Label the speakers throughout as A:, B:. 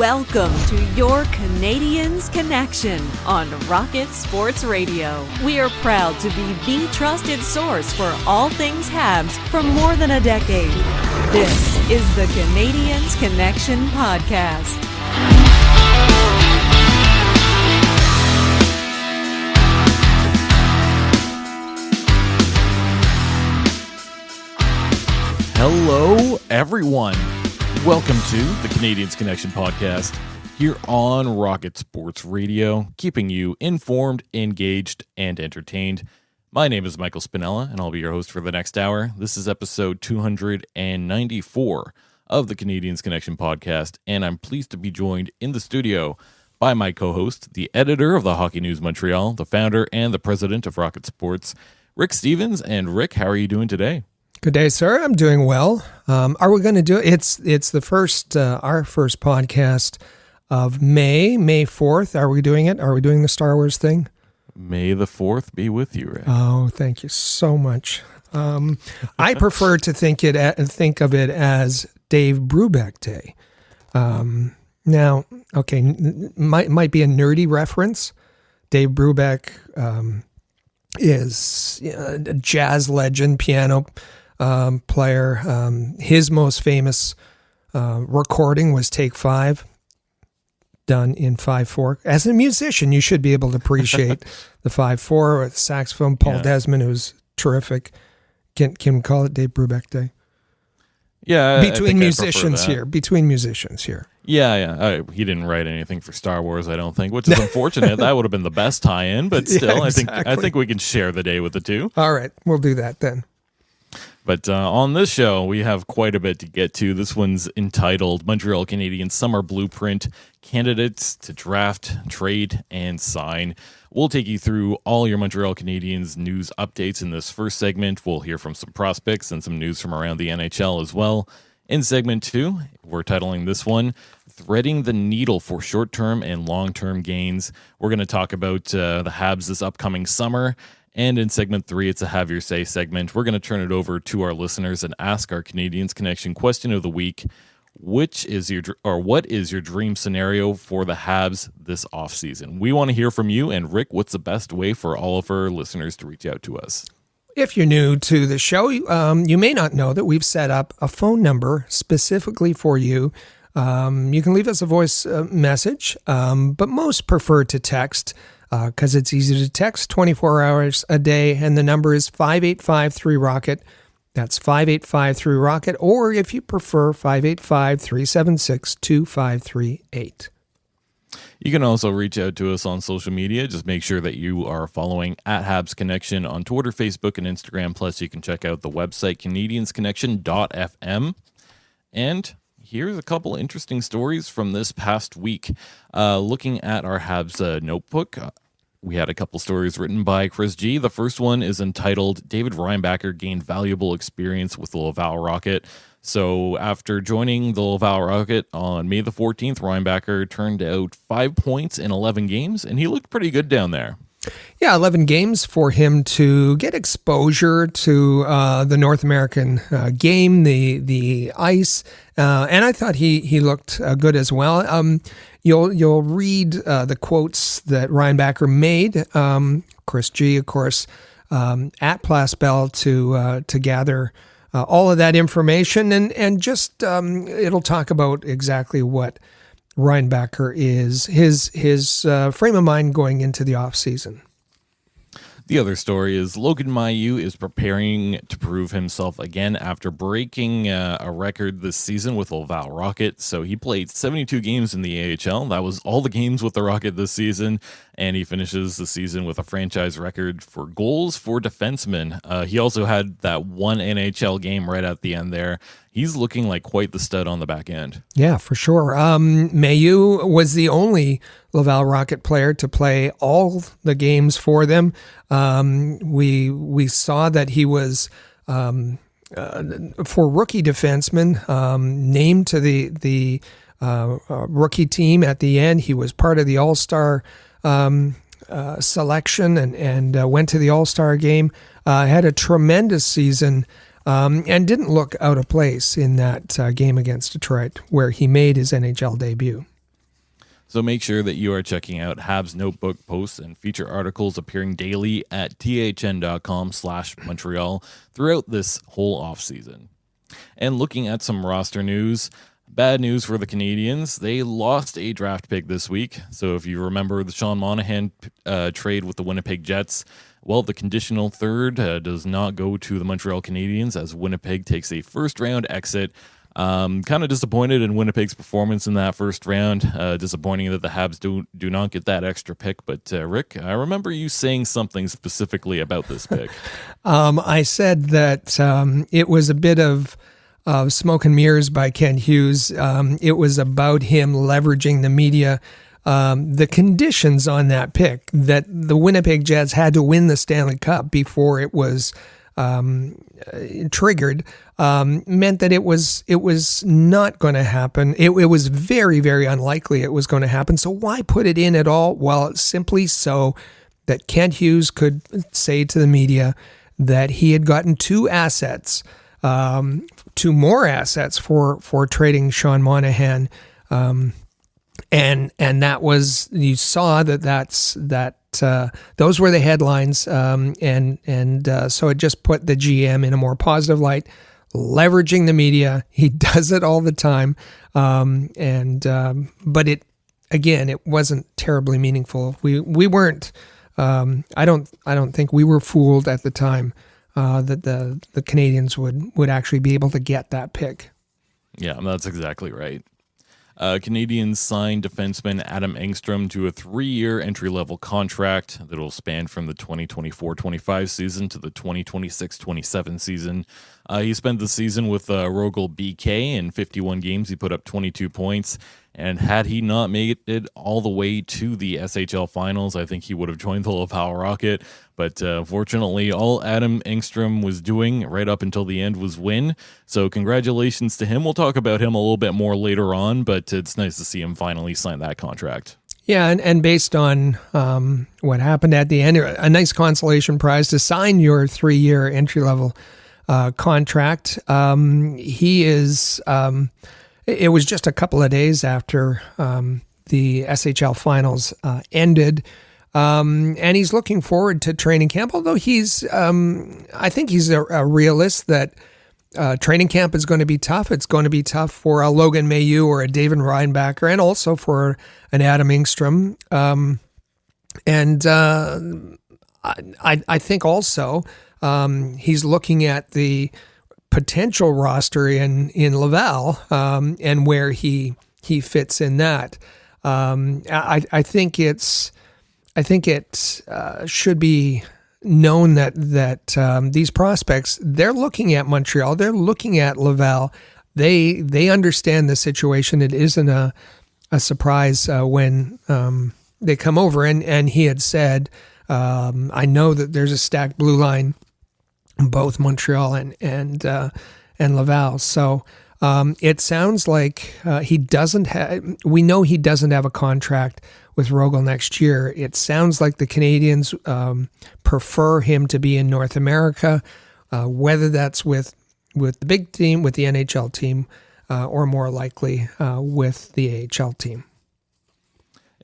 A: Welcome to your Canadiens Connection on Rocket Sports Radio. We are proud to be the trusted source for all things Habs for more than a decade. This is the Canadiens Connection podcast.
B: Hello, everyone. Welcome to the Canadiens Connection podcast here on Rocket Sports Radio, keeping you informed, engaged, and entertained. My name is Michael Spinella, and I'll be your host for the next hour. This is episode 294 of the Canadiens Connection podcast, and I'm pleased to be joined in the studio by my co-host, the editor of the Hockey News Montreal, the founder and the president of Rocket Sports, Rick Stevens. And Rick, how are you doing today?
C: Good day, sir. I'm doing well. Are we going to do it? It's the first, our first podcast of May 4th. Are we doing it? Are we doing the Star Wars thing?
B: May the 4th be with you, Rick.
C: Oh, thank you so much. I prefer to think of it as Dave Brubeck Day. Now, okay, might be a nerdy reference. Dave Brubeck is a jazz legend, piano player. His most famous recording was Take 5, done in 5/4. As a musician, you should be able to appreciate the 5/4 with saxophone. Paul Desmond, who's terrific. Can we call it Dave Brubeck Day?
B: Yeah,
C: between musicians here.
B: Yeah. He didn't write anything for Star Wars, I don't think, which is unfortunate. That would have been the best tie-in, but still, yeah, exactly. I think we can share the day with the two.
C: All right, we'll do that then.
B: But on this show, we have quite a bit to get to. This one's entitled Montreal Canadiens Summer Blueprint, Candidates to Draft, Trade, and Sign. We'll take you through all your Montreal Canadiens news updates in this first segment. We'll hear from some prospects and some news from around the NHL as well. In segment 2, we're titling this one, Threading the Needle for Short-Term and Long-Term Gains. We're going to talk about the Habs this upcoming summer. And in segment 3, it's a Have Your Say segment. We're going to turn it over to our listeners and ask our Canadiens Connection question of the week. What is your dream scenario for the Habs this offseason? We want to hear from you. And Rick, what's the best way for all of our listeners to reach out to us?
C: If you're new to the show, you may not know that we've set up a phone number specifically for you. You can leave us a voice message, but most prefer to text because it's easy to text 24 hours a day, and the number is 5853-ROCKET. That's 5853-ROCKET, or if you prefer, 585-376-2538.
B: You can also reach out to us on social media. Just make sure that you are following at Habs Connection on Twitter, Facebook, and Instagram. Plus, you can check out the website, canadiensconnection.fm. And here's a couple interesting stories from this past week. Looking at our Habs notebook, we had a couple stories written by Chris G. The first one is entitled, David Reinbacher Gained Valuable Experience with the Laval Rocket. So after joining the Laval Rocket on May the 14th, Reinbacher turned out 5 points in 11 games, and he looked pretty good down there.
C: Yeah, 11 games for him to get exposure to the North American game, the ice, and I thought he looked good as well. You'll read the quotes that Reinbacher made. Chris G, of course, at Plasbell to gather all of that information, and just it'll talk about exactly what Reinbacher is, his frame of mind going into the offseason.
B: The other story is Logan Mailloux is preparing to prove himself again after breaking a record this season with the Laval Rocket. So he played 72 games in the AHL. That was all the games with the Rocket this season. And he finishes the season with a franchise record for goals for defensemen. He also had that one NHL game right at the end there. He's looking like quite the stud on the back end.
C: Yeah, for sure. Mailloux was the only Laval Rocket player to play all the games for them. We saw that he was, for rookie defenseman, named to the rookie team at the end. He was part of the All-Star selection and went to the All-Star game. Had a tremendous season. And didn't look out of place in that game against Detroit, where he made his NHL debut.
B: So make sure that you are checking out Habs notebook posts and feature articles appearing daily at thn.com/Montreal throughout this whole offseason. And looking at some roster news, bad news for the Canadiens. They lost a draft pick this week. So if you remember the Sean Monahan trade with the Winnipeg Jets, well, the conditional third does not go to the Montreal Canadiens as Winnipeg takes a first-round exit. Kind of disappointed in Winnipeg's performance in that first round. Disappointing that the Habs do not get that extra pick. But Rick, I remember you saying something specifically about this pick.
C: I said that it was a bit of smoke and mirrors by Kent Hughes. It was about him leveraging the media. The conditions on that pick, that the Winnipeg Jets had to win the Stanley Cup before it was triggered, meant that it was not going to happen. It was very, very unlikely it was going to happen. So why put it in at all? Well, simply so that Kent Hughes could say to the media that he had gotten two more assets for trading Sean Monahan. And that was, you saw those were the headlines, and so it just put the GM in a more positive light, leveraging the media. He does it all the time, but it wasn't terribly meaningful. We weren't. I don't think we were fooled at the time that the Canadiens would actually be able to get that pick.
B: Yeah, that's exactly right. Canadiens signed defenseman Adam Engstrom to a 3-year entry-level contract that will span from the 2024-25 season to the 2026-27 season. He spent the season with Rogel BK. In 51 games, he put up 22 points. And had he not made it all the way to the SHL finals, I think he would have joined the Laval Rocket. But fortunately, all Adam Engstrom was doing right up until the end was win. So congratulations to him. We'll talk about him a little bit more later on, but it's nice to see him finally sign that contract.
C: Yeah, and based on what happened at the end, a nice consolation prize to sign your 3-year entry-level contract. He is... It was just a couple of days after the SHL finals ended, and he's looking forward to training camp, although I think he's a realist that training camp is going to be tough. It's going to be tough for a Logan Mailloux or a David Reinbacher, and also for an Adam Engstrom. I think also he's looking at the potential roster in Laval and where he fits in that. I think it should be known that these prospects, they're looking at Montreal, they're looking at Laval. They understand the situation. It isn't a surprise when they come over. And he had said, I know that there's a stacked blue line, both Montreal and Laval. So it sounds like we know he doesn't have a contract with Rogel next year. It sounds like the Canadiens prefer him to be in North America, whether that's with the big team, with the NHL team, or more likely with the AHL team.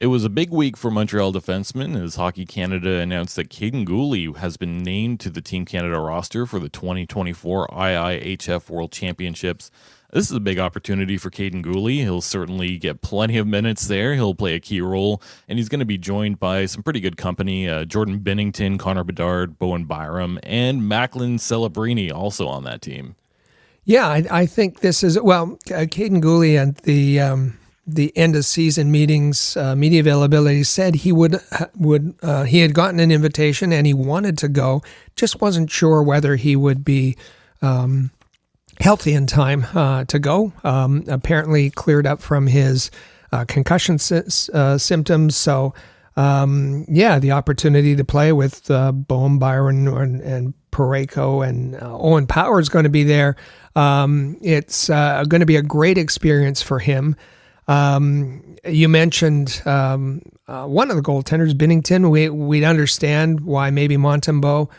B: It was a big week for Montreal defensemen as Hockey Canada announced that Caden Gooley has been named to the Team Canada roster for the 2024 IIHF World Championships. This is a big opportunity for Caden Gooley. He'll certainly get plenty of minutes there. He'll play a key role, and he's going to be joined by some pretty good company. Jordan Binnington, Connor Bedard, Bowen Byram, and Macklin Celebrini also on that team.
C: Yeah, I think this is, Caden Gooley and the end of season meetings, media availability, said he he had gotten an invitation and he wanted to go, just wasn't sure whether he would be healthy in time to go. Apparently cleared up from his concussion symptoms. So the opportunity to play with Bowen Byron and Parayko and Owen Power is going to be there. It's going to be a great experience for him. You mentioned one of the goaltenders, Binnington. We'd understand why maybe Montembeault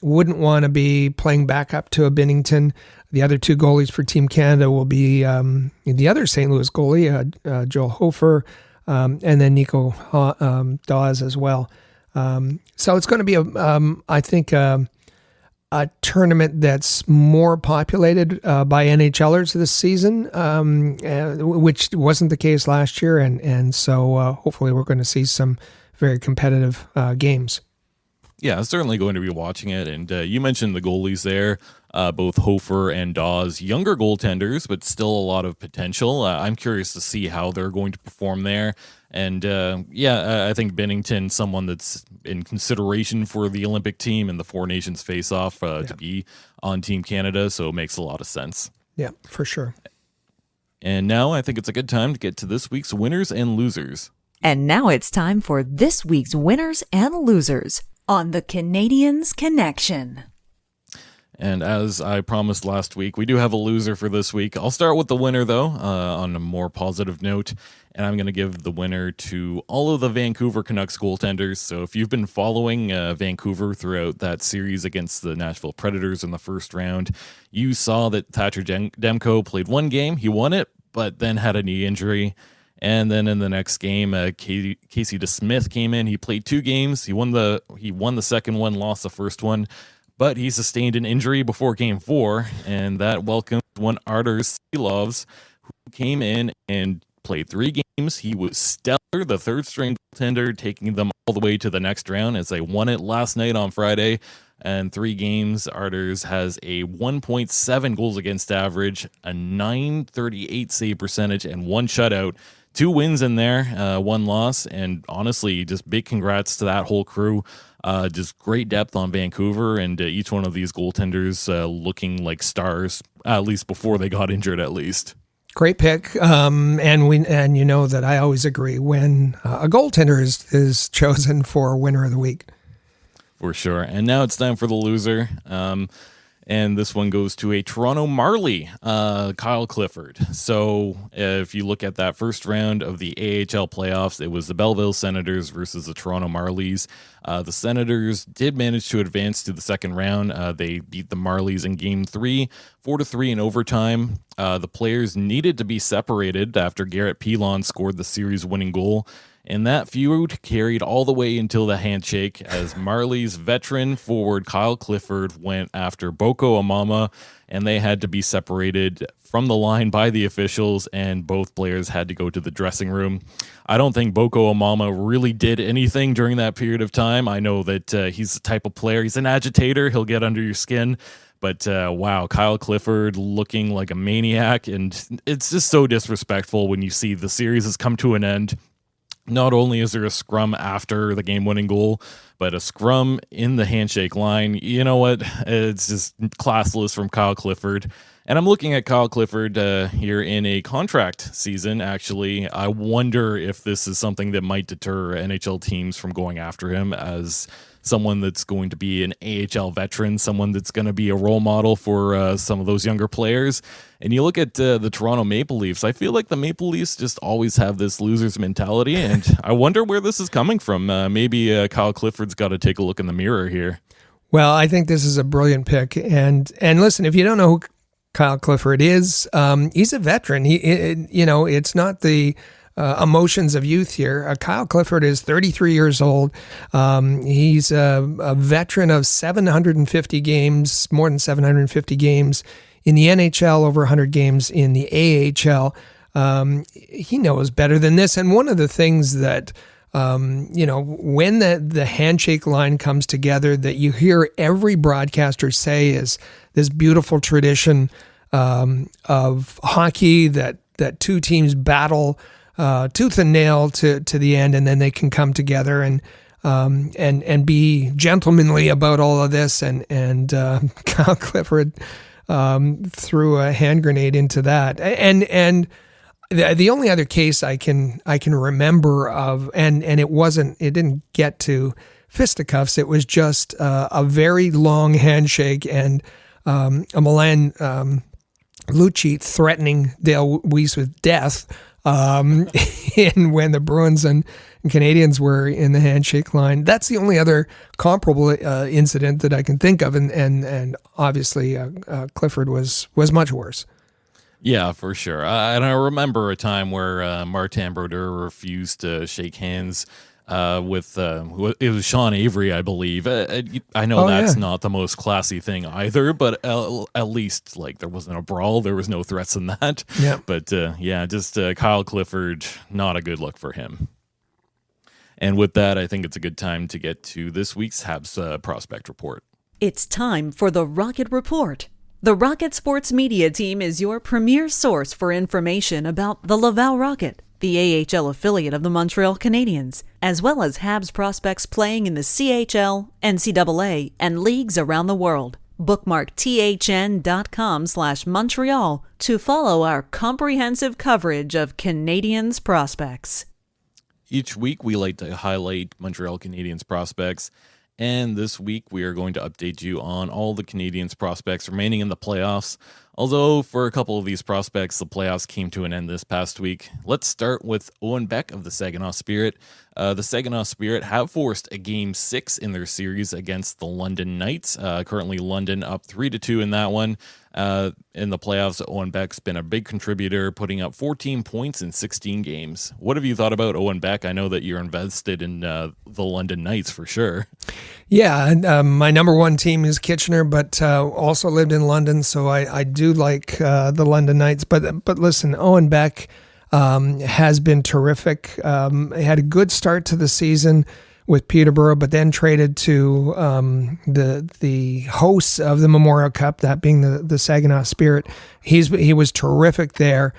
C: wouldn't want to be playing backup to a Binnington. The other two goalies for Team Canada will be the other St. Louis goalie, Joel Hofer, and then Nico Dawes as well. So it's going to be I think a tournament that's more populated by NHLers this season, which wasn't the case last year, and so hopefully we're going to see some very competitive games.
B: Yeah, certainly going to be watching it. And you mentioned the goalies there, both Hofer and Dawes, younger goaltenders, but still a lot of potential. I'm curious to see how they're going to perform there. And I think Binnington, someone that's in consideration for the Olympic team and the Four Nations face-off to be on Team Canada, so it makes a lot of sense.
C: Yeah, for sure.
B: And now I think it's a good time to get to this week's winners and losers.
A: And now it's time for this week's winners and losers on the Canadiens Connection.
B: And as I promised last week, we do have a loser for this week. I'll start with the winner, though, on a more positive note. And I'm going to give the winner to all of the Vancouver Canucks goaltenders. So if you've been following Vancouver throughout that series against the Nashville Predators in the first round, you saw that Thatcher Demko played one game. He won it, but then had a knee injury. And then in the next game, Casey DeSmith came in. He played 2 games. He won the second one, lost the first one, but he sustained an injury before Game 4, and that welcomed one Arturs Silovs, who came in and played 3 games. He was stellar, the third-string goaltender, taking them all the way to the next round as they won it last night on Friday. And 3 games, Arturs has a 1.7 goals against average, a .938 save percentage, and 1 shutout. 2 wins in there, 1 loss, and honestly, just big congrats to that whole crew. Just great depth on Vancouver, and each one of these goaltenders looking like stars, at least before they got injured, at least.
C: Great pick, and you know that I always agree when a goaltender is chosen for winner of the week.
B: For sure. And now it's time for the loser. And this one goes to a Toronto Marley, Kyle Clifford. So if you look at that first round of the AHL playoffs, it was the Belleville Senators versus the Toronto Marlies. The Senators did manage to advance to the second round. They beat the Marlies in Game 3, 4-3 in overtime. The players needed to be separated after Garrett Pilon scored the series-winning goal. And that feud carried all the way until the handshake as Marley's veteran forward Kyle Clifford went after Boko Amama, and they had to be separated from the line by the officials, and both players had to go to the dressing room. I don't think Boko Amama really did anything during that period of time. I know that he's the type of player, he's an agitator, he'll get under your skin. But wow, Kyle Clifford looking like a maniac, and it's just so disrespectful when you see the series has come to an end. Not only is there a scrum after the game-winning goal, but a scrum in the handshake line. You know what? It's just classless from Kyle Clifford. And I'm looking at Kyle Clifford here in a contract season, actually. I wonder if this is something that might deter NHL teams from going after him as someone that's going to be an AHL veteran, someone that's going to be a role model for some of those younger players. And you look at the Toronto Maple Leafs, I feel like the Maple Leafs just always have this loser's mentality, and I wonder where this is coming from. Maybe Kyle Clifford's got to take a look in the mirror here.
C: Well, I think this is a brilliant pick. And listen, if you don't know who Kyle Clifford is, he's a veteran. It's not the emotions of youth here. Kyle Clifford is 33 years old. He's a veteran of 750 games, more than 750 games in the NHL, over 100 games in the AHL. He knows better than this. And one of the things that, when the handshake line comes together, that you hear every broadcaster say is this beautiful tradition of hockey that 2 teams battle tooth and nail to the end, and then they can come together and be gentlemanly about all of this. And Kyle Clifford threw a hand grenade into that. And the only other case I can remember of, and it didn't get to fisticuffs. It was just a very long handshake and a Milan Lucic threatening Dale Weiss with death. And when the Bruins and Canadiens were in the handshake line. That's the only other comparable incident that I can think of, and obviously Clifford was much worse.
B: Yeah, for sure. And I remember a time where Martin Brodeur refused to shake hands with it was Sean Avery, I believe. I know
C: Oh,
B: that's
C: yeah.
B: not the most classy thing either, but at least like there wasn't a brawl, there was no threats in that.
C: Yeah.
B: But yeah, just Kyle Clifford, not a good look for him. And with that, I think it's a good time to get to this week's Habs prospect report.
A: It's time for the Rocket Report. The Rocket Sports Media Team is your premier source for information about the Laval Rocket, the AHL affiliate of the Montreal Canadiens, as well as Habs prospects playing in the CHL, NCAA, and leagues around the world. Bookmark thn.com/Montreal to follow our comprehensive coverage of Canadiens prospects.
B: Each week, we like to highlight Montreal Canadiens prospects. And this week, we are going to update you on all the Canadiens prospects remaining in the playoffs. Although, for a couple of these prospects, the playoffs came to an end this past week. Let's start with Owen Beck of the Saginaw Spirit. The Saginaw Spirit have forced a Game 6 in their series against the London Knights. Currently, London up 3-2 in that one. In the playoffs, Owen Beck's been a big contributor, putting up 14 points in 16 games. What have you thought about Owen Beck? I know that you're invested in the London Knights for sure.
C: Yeah, my number one team is Kitchener, but also lived in London, so I do like the London Knights. But listen, Owen Beck has been terrific. He had a good start to the season with Peterborough, but then traded to the hosts of the Memorial Cup, that being the Saginaw Spirit. He was terrific there.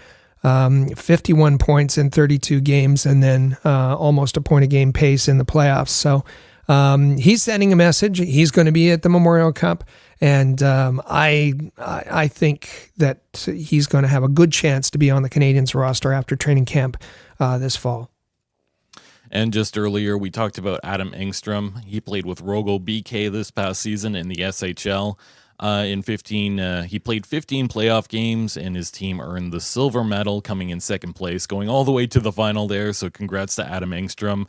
C: 51 points in 32 games, and then almost a point a game pace in the playoffs. So he's sending a message. He's going to be at the Memorial Cup, and I think that he's going to have a good chance to be on the Canadiens roster after training camp this fall.
B: And just earlier, we talked about Adam Engstrom. He played with Rogo BK this past season in the SHL. He played 15 playoff games, and his team earned the silver medal, coming in second place, going all the way to the final there. So congrats to Adam Engstrom.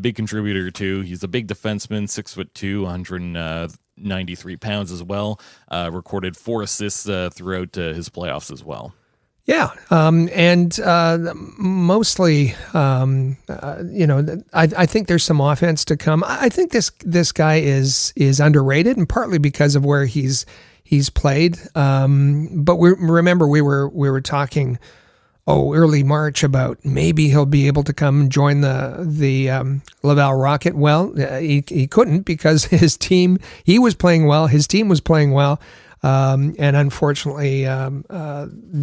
B: Big contributor too. He's a big defenseman, 6'2", 193 pounds as well. Recorded 4 assists throughout his playoffs as well.
C: Yeah, and mostly, I think there's some offense to come. I think this guy is underrated, and partly because of where he's played. But we were talking early March about maybe he'll be able to come join the Laval Rocket. Well, he couldn't because he was playing well. His team was playing well. And unfortunately,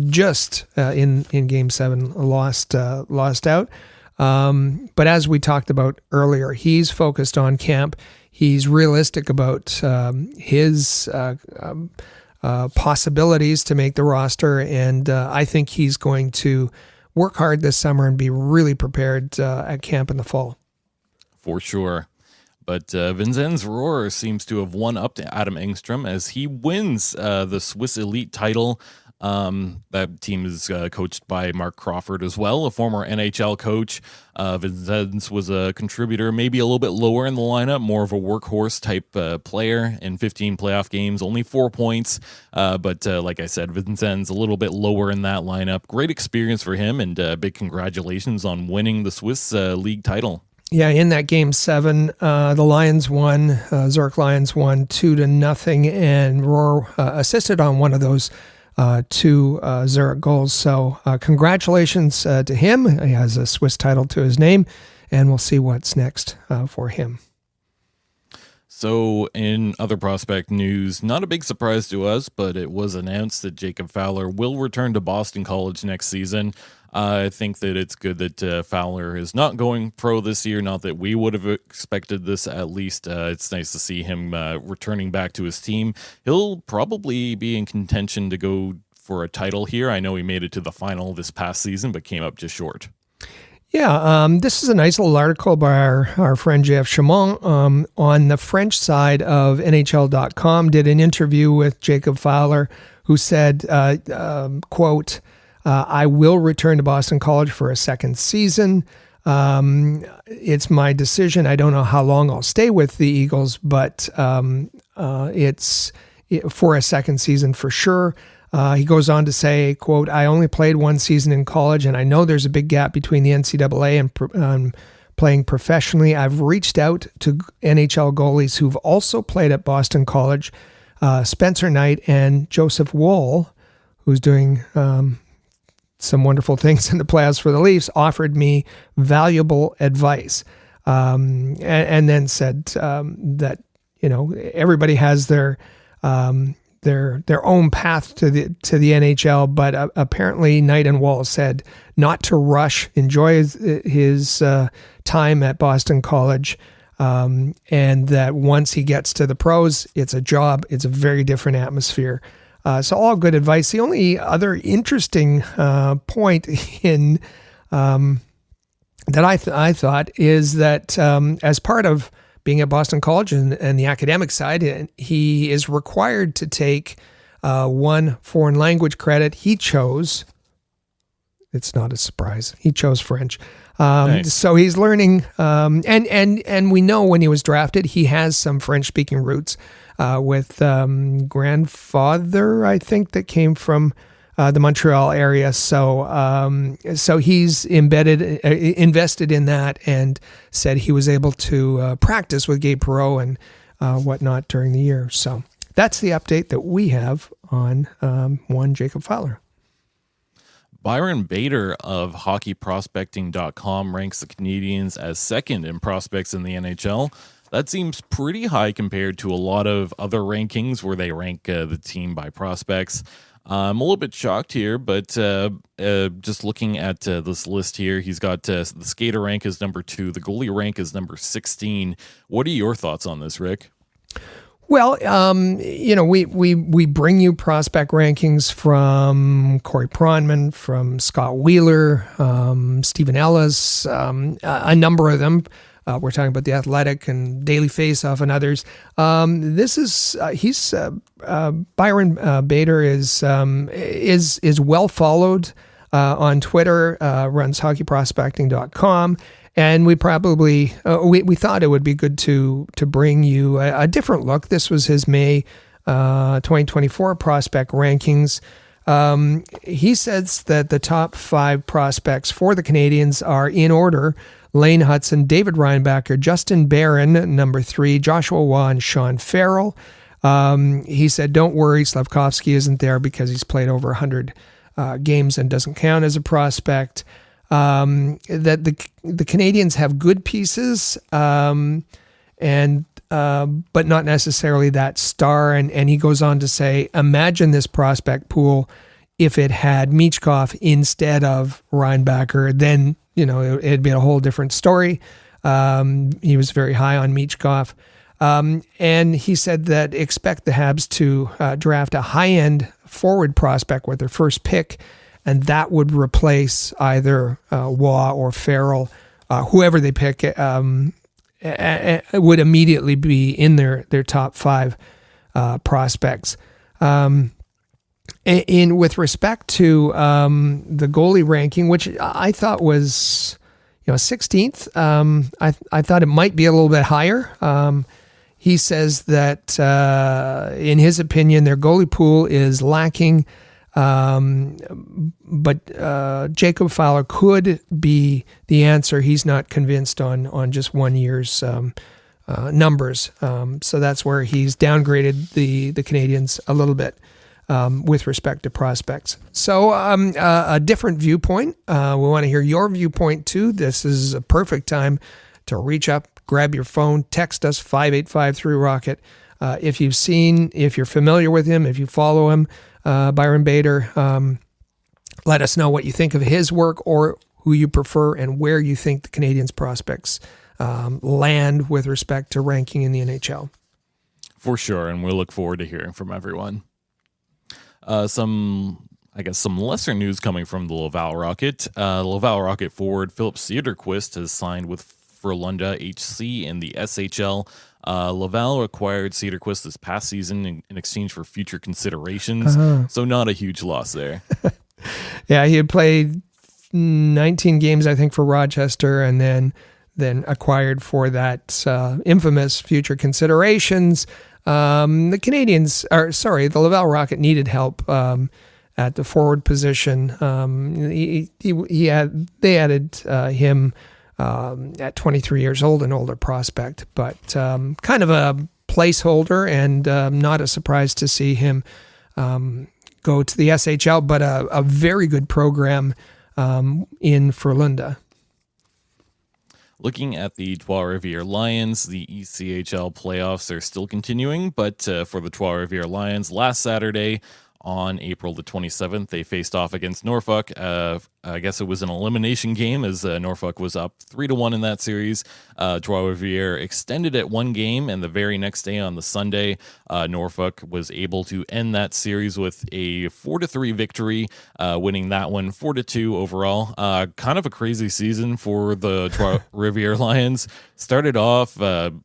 C: just in Game 7, lost out. But as we talked about earlier, he's focused on camp. He's realistic about his possibilities to make the roster, and I think he's going to work hard this summer and be really prepared at camp in the fall. For
B: sure. But Vincenz Rohr seems to have won up to Adam Engstrom as he wins the Swiss Elite title. That team is coached by Mark Crawford as well, a former NHL coach. Vincenz was a contributor, maybe a little bit lower in the lineup, more of a workhorse type player. In 15 playoff games, only 4 points. But like I said, Vincenz a little bit lower in that lineup. Great experience for him, and big congratulations on winning the Swiss League title.
C: Yeah, in that Game 7, the Lions won. Zurich Lions won 2-0, and Rohr assisted on one of those 2 Zurich goals. So congratulations to him. He has a Swiss title to his name, and we'll see what's next for him.
B: So in other prospect news, not a big surprise to us, but it was announced that Jacob Fowler will return to Boston College next season. I think that it's good that Fowler is not going pro this year. Not that we would have expected this, at least. It's nice to see him returning back to his team. He'll probably be in contention to go for a title here. I know he made it to the final this past season, but came up just short.
C: Yeah, this is a nice little article by our friend Jeff Chamon on the French side of NHL.com. Did an interview with Jacob Fowler, who said, quote, I will return to Boston College for a second season. It's my decision. I don't know how long I'll stay with the Eagles, but it's for a second season for sure. He goes on to say, quote, "I only played one season in college, and I know there's a big gap between the NCAA and playing professionally. I've reached out to NHL goalies who've also played at Boston College, Spencer Knight and Joseph Woll, who's doing some wonderful things in the playoffs for the Leafs, offered me valuable advice." And then said that, everybody has their own path to the NHL, but apparently Knight and Wall said not to rush, enjoy his time at Boston College, and that once he gets to the pros, it's a job. It's a very different atmosphere. So all good advice. The only other interesting point in that I thought is that as part of being at Boston College and the academic side, he is required to take one foreign language credit. He chose, it's not a surprise, he chose French. Nice. So he's learning, and we know when he was drafted, he has some French-speaking roots with grandfather, I think, that came from the Montreal area. So he's invested in that, and said he was able to practice with Gabe Perreault and whatnot during the year. So that's the update that we have on one Jacob Fowler.
B: Byron Bader of hockeyprospecting.com ranks the Canadiens as second in prospects in the NHL. That seems pretty high compared to a lot of other rankings where they rank the team by prospects. I'm a little bit shocked here, but just looking at this list here, he's got the skater rank is number 2, the goalie rank is number 16. What are your thoughts on this, Rick?
C: Well, we bring you prospect rankings from Corey Pronman, from Scott Wheeler, Stephen Ellis, a number of them. We're talking about The Athletic and Daily Faceoff and others. Byron Bader is well followed on Twitter, runs hockeyprospecting.com. And we probably we thought it would be good to bring you a different look. This was his May 2024 prospect rankings. He says that the top 5 prospects for the Canadiens are in order: Lane Hudson, David Reinbacher, Justin Barron, number 3, Joshua Waugh, and Sean Farrell. He said, "Don't worry, Slavkovsky isn't there because he's played over 100 games and doesn't count as a prospect." That the Canadiens have good pieces, but not necessarily that star. And he goes on to say, "Imagine this prospect pool if it had Michkov instead of Reinbacher, then it'd be a whole different story." He was very high on Michkov. And he said that expect the Habs to draft a high-end forward prospect with their first pick, and that would replace either Waugh or Farrell. Whoever they pick would immediately be in their top 5 prospects. With respect to the goalie ranking, which I thought was 16th, I thought it might be a little bit higher. He says that in his opinion, their goalie pool is lacking. But Jacob Fowler could be the answer. He's not convinced on just 1 year's numbers. So that's where he's downgraded the Canadiens a little bit with respect to prospects. So a different viewpoint. We want to hear your viewpoint too. This is a perfect time to reach up, grab your phone, text us 5853-ROCKET. If you're familiar with him, if you follow him, Byron Bader, let us know what you think of his work or who you prefer and where you think the Canadiens prospects land with respect to ranking in the NHL.
B: For sure, and we'll look forward to hearing from everyone. Some lesser news coming from the Laval Rocket. Laval Rocket forward Philip Cederquist has signed with Frölunda HC in the SHL. Laval acquired Cederquist this past season in exchange for future considerations, so not a huge loss there.
C: Yeah, he had played 19 games, I think, for Rochester, and then acquired for that infamous future considerations. The the Laval Rocket needed help at the forward position. They added him at 23 years old, an older prospect, but kind of a placeholder, and not a surprise to see him go to the SHL, but a very good program in Frölunda.
B: Looking at the Trois-Rivières Lions, the ECHL playoffs are still continuing, but for the Trois-Rivières Lions, last Saturday on April the 27th, they faced off against Norfolk. I guess it was an elimination game as Norfolk was up 3-1 in that series. Trois-Rivières extended it one game, and the very next day on the Sunday, Norfolk was able to end that series with a 4-3 victory, winning that one 4-2 overall. Kind of a crazy season for the Trois-Rivières Lions. Started off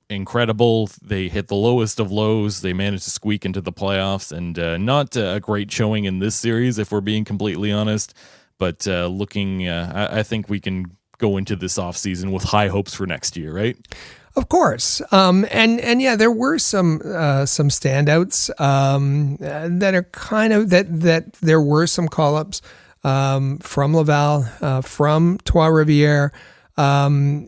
B: incredible. They hit the lowest of lows. They managed to squeak into the playoffs, and not a great showing in this series, if we're being completely honest. But I think we can go into this offseason with high hopes for next year, right?
C: Of course. And yeah, there were some standouts that are kind of that there were some call-ups from Laval, from Trois-Rivières.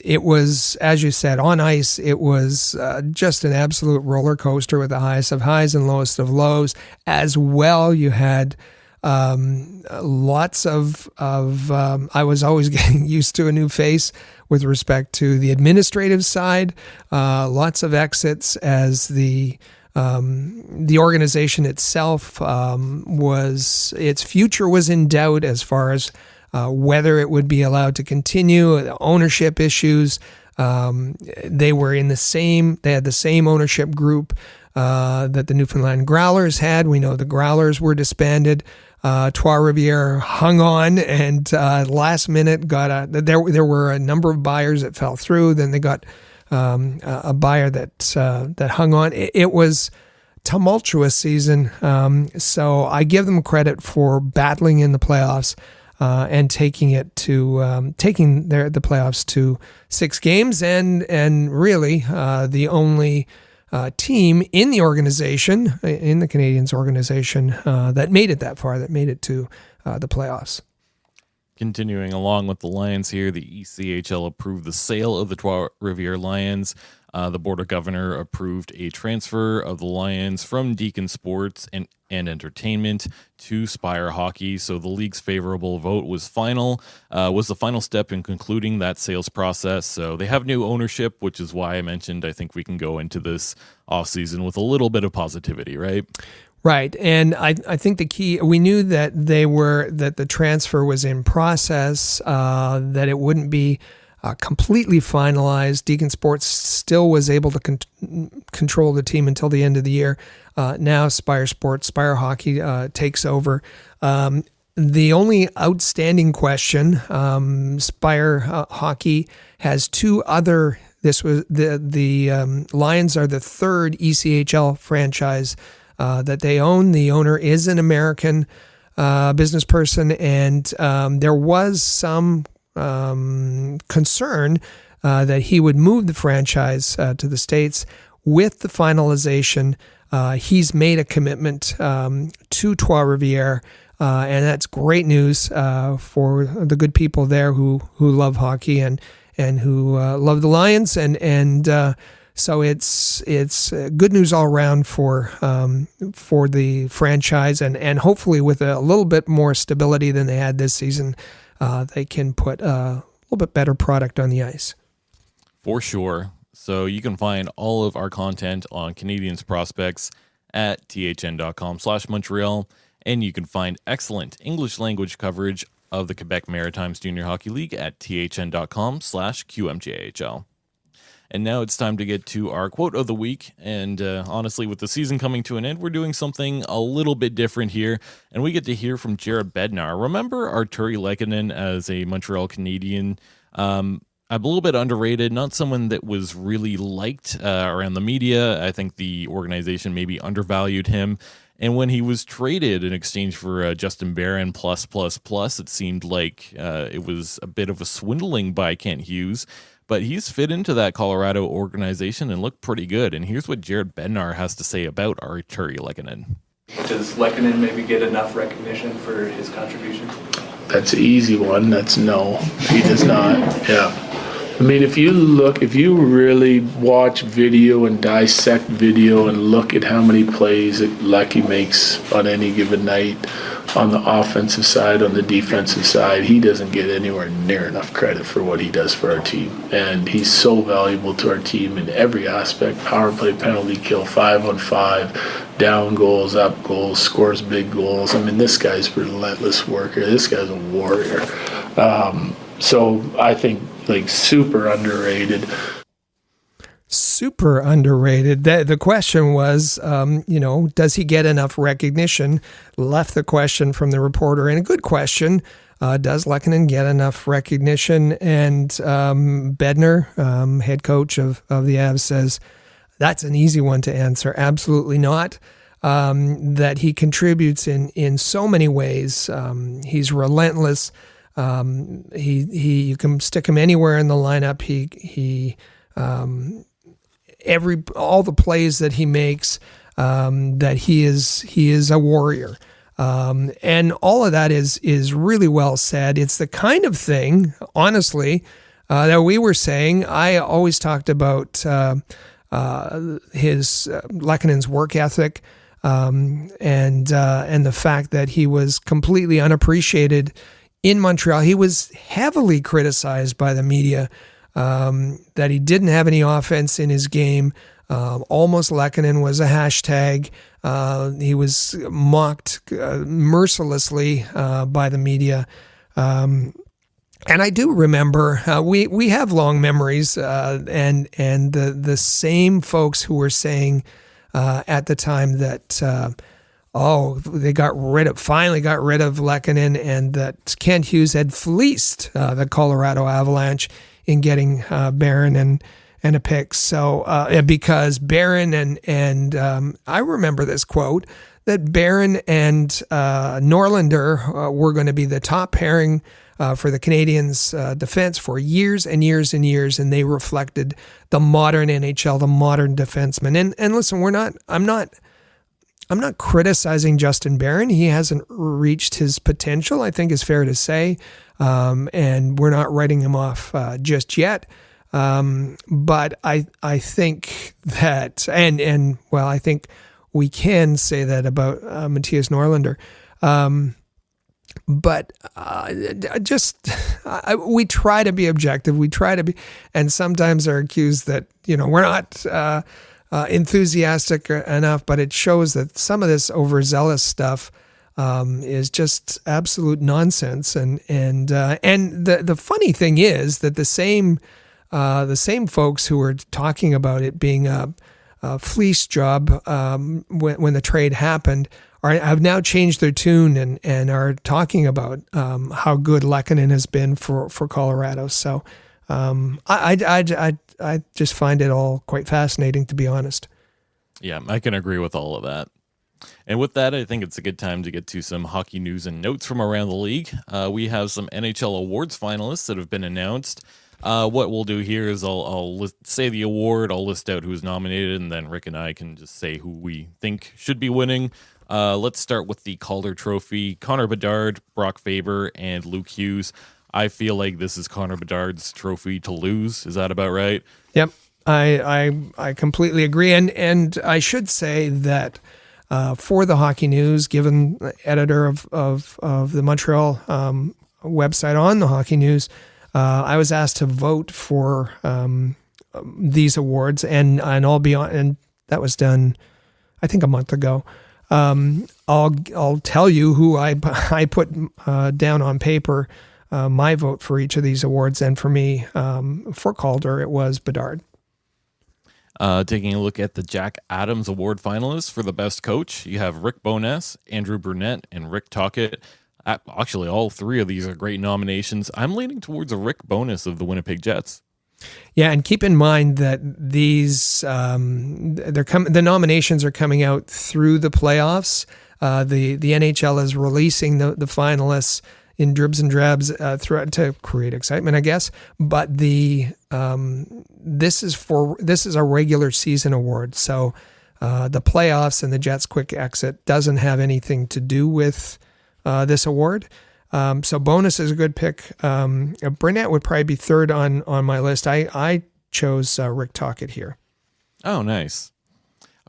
C: It was, as you said, on ice, it was just an absolute roller coaster with the highest of highs and lowest of lows. As well, you had lots of I was always getting used to a new face with respect to the administrative side. Lots of exits as the organization itself its future was in doubt as far as whether it would be allowed to continue. The ownership issues. They had the same ownership group that the Newfoundland Growlers had. We know the Growlers were disbanded. Trois-Rivières hung on, and last minute there were a number of buyers that fell through. Then they got a buyer that hung on. It was tumultuous season. So I give them credit for battling in the playoffs and taking the playoffs to 6 games, and really the only team in the organization, in the Canadiens organization, that made it that far, that made it to the playoffs.
B: Continuing along with the Lions here, the ECHL approved the sale of the Trois-Rivières Lions. The Board of Governor approved a transfer of the Lions from Deacon Sports and Entertainment to Spire Hockey. So the league's favorable vote was the final step in concluding that sales process. So they have new ownership, which is why I mentioned I think we can go into this offseason with a little bit of positivity, right?
C: Right, and I think the key, we knew that the transfer was in process, that it wouldn't be completely finalized. Deacon Sports still was able to control the team until the end of the year. Now Spire Hockey takes over. The only outstanding question, Spire Hockey has 2 other. This was the Lions are the 3rd ECHL franchise that they own. The owner is an American business person, and there was some concern that he would move the franchise to the States. With the finalization, he's made a commitment to Trois-Rivières, and that's great news for the good people there who love hockey and who love the Lions, and so it's good news all around for the franchise, and hopefully with a little bit more stability than they had this season, they can put a little bit better product on the ice.
B: For sure. So you can find all of our content on Canadiens prospects at thn.com/Montreal, and you can find excellent English language coverage of the Quebec Maritimes Junior Hockey League at thn.com/QMJHL. And now it's time to get to our quote of the week. And honestly, with the season coming to an end, we're doing something a little bit different here. And we get to hear from Jared Bednar. Remember Arturi Lehkonen as a Montreal Canadien? a little bit underrated, not someone that was really liked around the media. I think the organization maybe undervalued him. And when he was traded in exchange for Justin Barron plus, it seemed like it was a bit of a swindling by Kent Hughes. But he's fit into that Colorado organization and looked pretty good. And here's what Jared Bednar has to say about Artturi Lehkonen.
D: Does Lehkonen maybe get enough recognition for his contribution?
E: That's an easy one. That's no. He does not. Yeah. I mean, if you really watch video and dissect video and look at how many plays that Lecky makes on any given night, on the offensive side, on the defensive side, he doesn't get anywhere near enough credit for what he does for our team. And he's so valuable to our team in every aspect: power play, penalty kill, 5-on-5, down goals, up goals, scores big goals. I mean, this guy's a relentless worker. This guy's a warrior. So I think, like, super underrated.
C: Super underrated. The question was, does he get enough recognition? Left the question from the reporter, and a good question. Does Lehkonen get enough recognition? And Bednar, head coach of the Habs, says that's an easy one to answer. Absolutely not. That he contributes in so many ways. He's relentless. You can stick him anywhere in the lineup. All the plays that he makes, that he is a warrior. And all of that is really well said. It's the kind of thing, honestly, that we were saying. I always talked about his Lehkonen's work ethic, and the fact that he was completely unappreciated in Montreal. He was heavily criticized by the media, that he didn't have any offense in his game. Almost Lehkonen was a hashtag. He was mocked mercilessly by the media. And I do remember, we have long memories, and the same folks who were saying at the time that they finally got rid of Lehkonen, and that Kent Hughes had fleeced the Colorado Avalanche in getting Barron and a pick. So because Barron and I remember this quote, that Barron and Norlinder were going to be the top pairing for the Canadiens defense for years and years and years, and they reflected the modern NHL, the modern defenseman. And listen, I'm not criticizing Justin Barron. He hasn't reached his potential, I think is fair to say. And we're not writing him off just yet. But I think that, I think we can say that about Matthias Norlinder. We try to be objective. We try to be, and sometimes are accused that, we're not enthusiastic enough, but it shows that some of this overzealous stuff is just absolute nonsense. And the funny thing is that the same folks who were talking about it being a fleece job when the trade happened have now changed their tune and are talking about how good Lehkonen has been for Colorado. So I just find it all quite fascinating, to be honest.
B: Yeah, I can agree with all of that. And with that, I think it's a good time to get to some hockey news and notes from around the league. We have some NHL awards finalists that have been announced. What we'll do here is I'll say the award, I'll list out who's nominated, and then Rick and I can just say who we think should be winning. Let's start with the Calder Trophy. Connor Bedard, Brock Faber, and Luke Hughes. I feel like this is Connor Bedard's trophy to lose. Is that about right? Yep,
C: I completely agree. And I should say that for the Hockey News, given the editor of the Montreal website on the Hockey News, I was asked to vote for these awards, and I'll be on, and that was done, I think, a month ago. I'll tell you who I put down on paper. My vote for each of these awards, and for me, for Calder, it was Bedard.
B: Taking a look at the Jack Adams Award finalists for the best coach, you have Rick Bowness, Andrew Burnett, and Rick Tocchet. Actually, all three of these are great nominations. I'm leaning towards a Rick Bowness of the Winnipeg Jets.
C: Yeah, and keep in mind that these the nominations are coming out through the playoffs. The NHL is releasing the finalists in dribs and drabs throughout to create excitement, I guess. But this is a regular season award, so the playoffs and the Jets' quick exit doesn't have anything to do with this award. So Bonus is a good pick. Burnett would probably be third on my list. I chose Rick Tocchet here.
B: Oh, nice.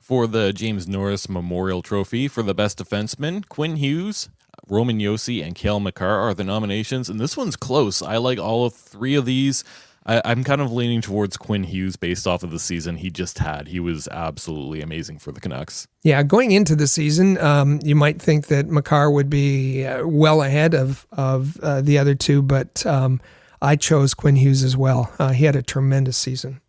B: For the James Norris Memorial Trophy for the best defenseman, Quinn Hughes, Roman Josi, and Cale Makar are the nominations, and this one's close. I like all three of these. I'm kind of leaning towards Quinn Hughes based off of the season he just had. He was absolutely amazing for the Canucks.
C: Yeah, going into the season, you might think that Makar would be well ahead of the other two, but I chose Quinn Hughes as well. He had a tremendous season.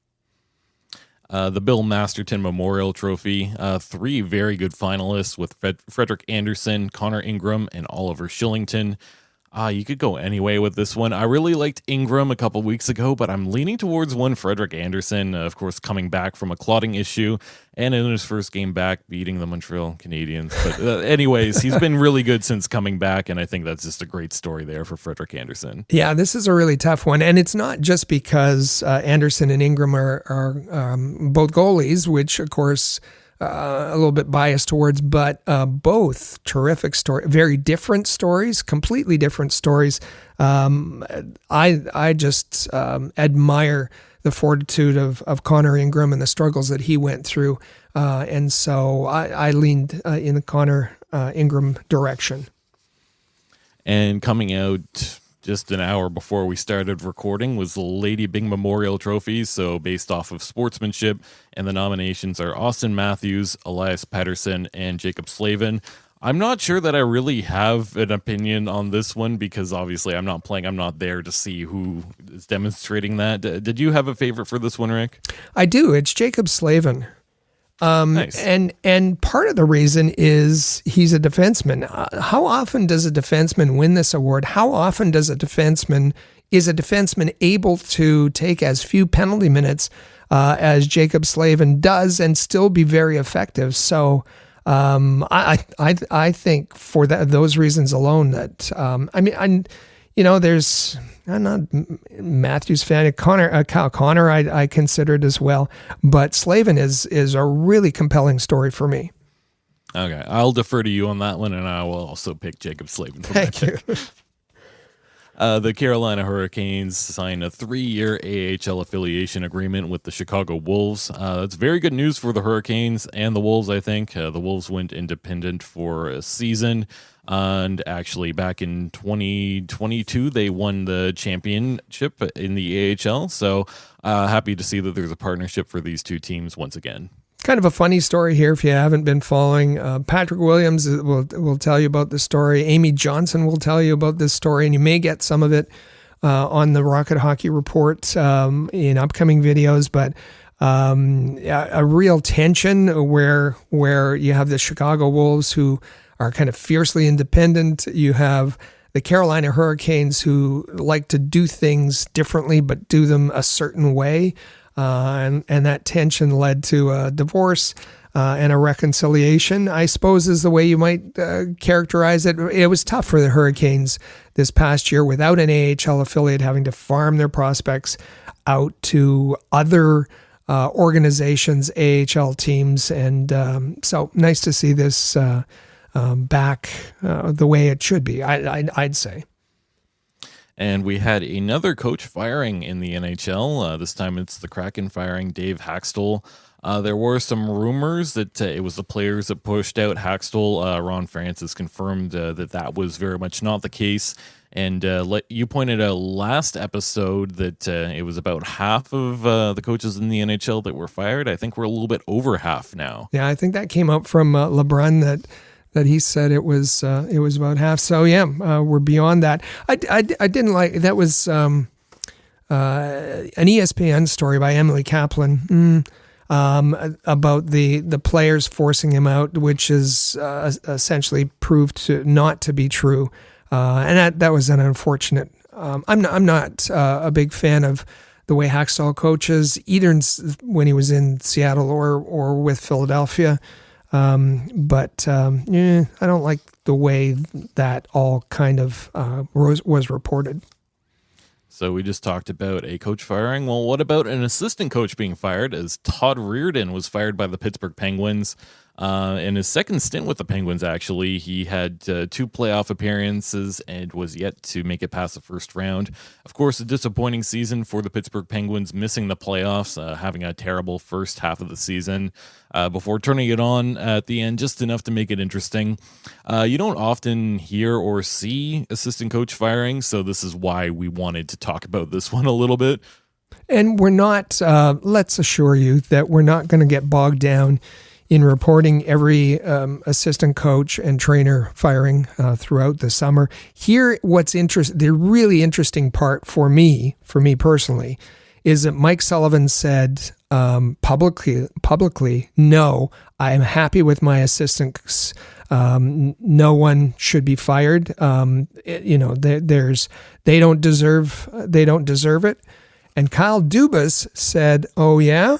B: The Bill Masterton Memorial Trophy, three very good finalists with Frederick Anderson, Connor Ingram, and Oliver Shillington. You could go any way with this one. I really liked Ingram a couple weeks ago, but I'm leaning towards one Frederick Anderson, of course, coming back from a clotting issue and in his first game back beating the Montreal Canadiens. But anyways, he's been really good since coming back, and I think that's just a great story there for Frederick Anderson.
C: Yeah, this is a really tough one, and it's not just because Anderson and Ingram are both goalies, which, of course, a little bit biased towards, but both terrific stories, very different stories, completely different stories. I just admire the fortitude of Connor Ingram and the struggles that he went through, and so I leaned in the Connor Ingram direction.
B: And coming out just an hour before we started recording was the Lady Byng Memorial Trophies, so based off of sportsmanship, and the nominations are Austin Matthews, Elias Pettersson, and Jacob Slavin. I'm not sure that I really have an opinion on this one because obviously I'm not playing, I'm not there to see who is demonstrating that. Did you have a favorite for this one, Rick?
C: I do. It's Jacob Slavin.
B: Nice.
C: And part of the reason is he's a defenseman. How often does a defenseman win this award? How often is a defenseman able to take as few penalty minutes as Jacob Slavin does and still be very effective? So I think for those reasons alone that I'm not Matthews fan. Kyle Connor I considered as well, but Slavin is a really compelling story for me.
B: Okay, I'll defer to you on that one, and I will also pick Jacob Slavin.
C: Thank you.
B: The Carolina Hurricanes signed a 3-year AHL affiliation agreement with the Chicago Wolves. That's very good news for the Hurricanes and the Wolves, I think. The Wolves went independent for a season, and actually back in 2022, they won the championship in the AHL. So happy to see that there's a partnership for these two teams once again.
C: Kind of a funny story here if you haven't been following. Patrick Williams will tell you about the story. Amy Johnson will tell you about this story, and you may get some of it on the Rocket Hockey Report in upcoming videos. But a real tension where you have the Chicago Wolves who are kind of fiercely independent. You have the Carolina Hurricanes who like to do things differently but do them a certain way. And that tension led to a divorce and a reconciliation, I suppose is the way you might characterize it. It was tough for the Hurricanes this past year without an AHL affiliate, having to farm their prospects out to other organizations, AHL teams. And so nice to see this back the way it should be, I'd say.
B: And we had another coach firing in the NHL. This time it's the Kraken firing Dave Haxtell. There were some rumors that it was the players that pushed out Haxtell. Ron Francis confirmed that was very much not the case. And you pointed out last episode that it was about half of the coaches in the NHL that were fired. I think we're a little bit over half now.
C: Yeah, I think that came up from LeBrun that he said it was about half. So yeah, we're beyond that. I didn't like that was an ESPN story by Emily Kaplan about the players forcing him out, which is essentially proved not to be true. And that was an unfortunate. I'm not a big fan of the way Hackstall coaches, either when he was in Seattle or with Philadelphia. But I don't like the way that all kind of was reported.
B: So we just talked about a coach firing. Well, what about an assistant coach being fired, as Todd Reardon was fired by the Pittsburgh Penguins? In his second stint with the Penguins, actually, he had 2 playoff appearances and was yet to make it past the first round. Of course, a disappointing season for the Pittsburgh Penguins, missing the playoffs, having a terrible first half of the season before turning it on at the end, just enough to make it interesting. You don't often hear or see assistant coach firing, so this is why we wanted to talk about this one a little bit.
C: And we're not, let's assure you that we're not going to get bogged down in reporting every assistant coach and trainer firing throughout the summer. Here, the really interesting part for me personally, is that Mike Sullivan said publicly, no, I am happy with my assistants. No one should be fired. They don't deserve it. And Kyle Dubas said, oh yeah?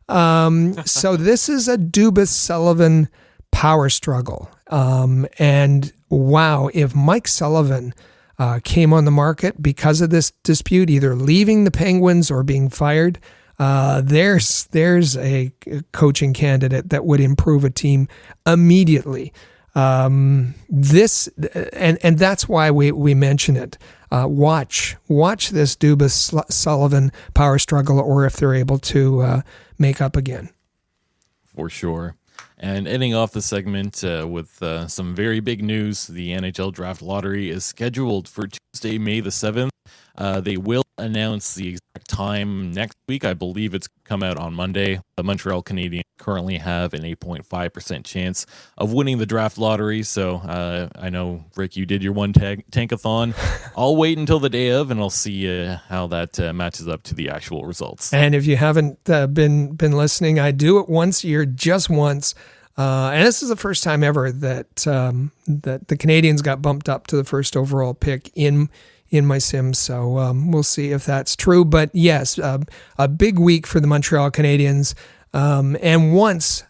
C: So this is a Dubas-Sullivan power struggle. And wow, if Mike Sullivan came on the market because of this dispute, either leaving the Penguins or being fired, there's a coaching candidate that would improve a team immediately. That's why we mention it. Watch this Dubas-Sullivan power struggle, or if they're able to make up again.
B: For sure. And ending off the segment with some very big news, the NHL Draft Lottery is scheduled for Tuesday, May the 7th. They will announce the exact time next week. I believe it's come out on Monday. The Montreal Canadiens currently have an 8.5% chance of winning the draft lottery. So I know, Rick, you did your one tankathon. I'll wait until the day of, and I'll see how that matches up to the actual results.
C: And if you haven't been listening, I do it once a year, just once. And this is the first time ever that the Canadiens got bumped up to the first overall pick in my Sims. So we'll see if that's true. But yes, a big week for the Montreal Canadiens. And once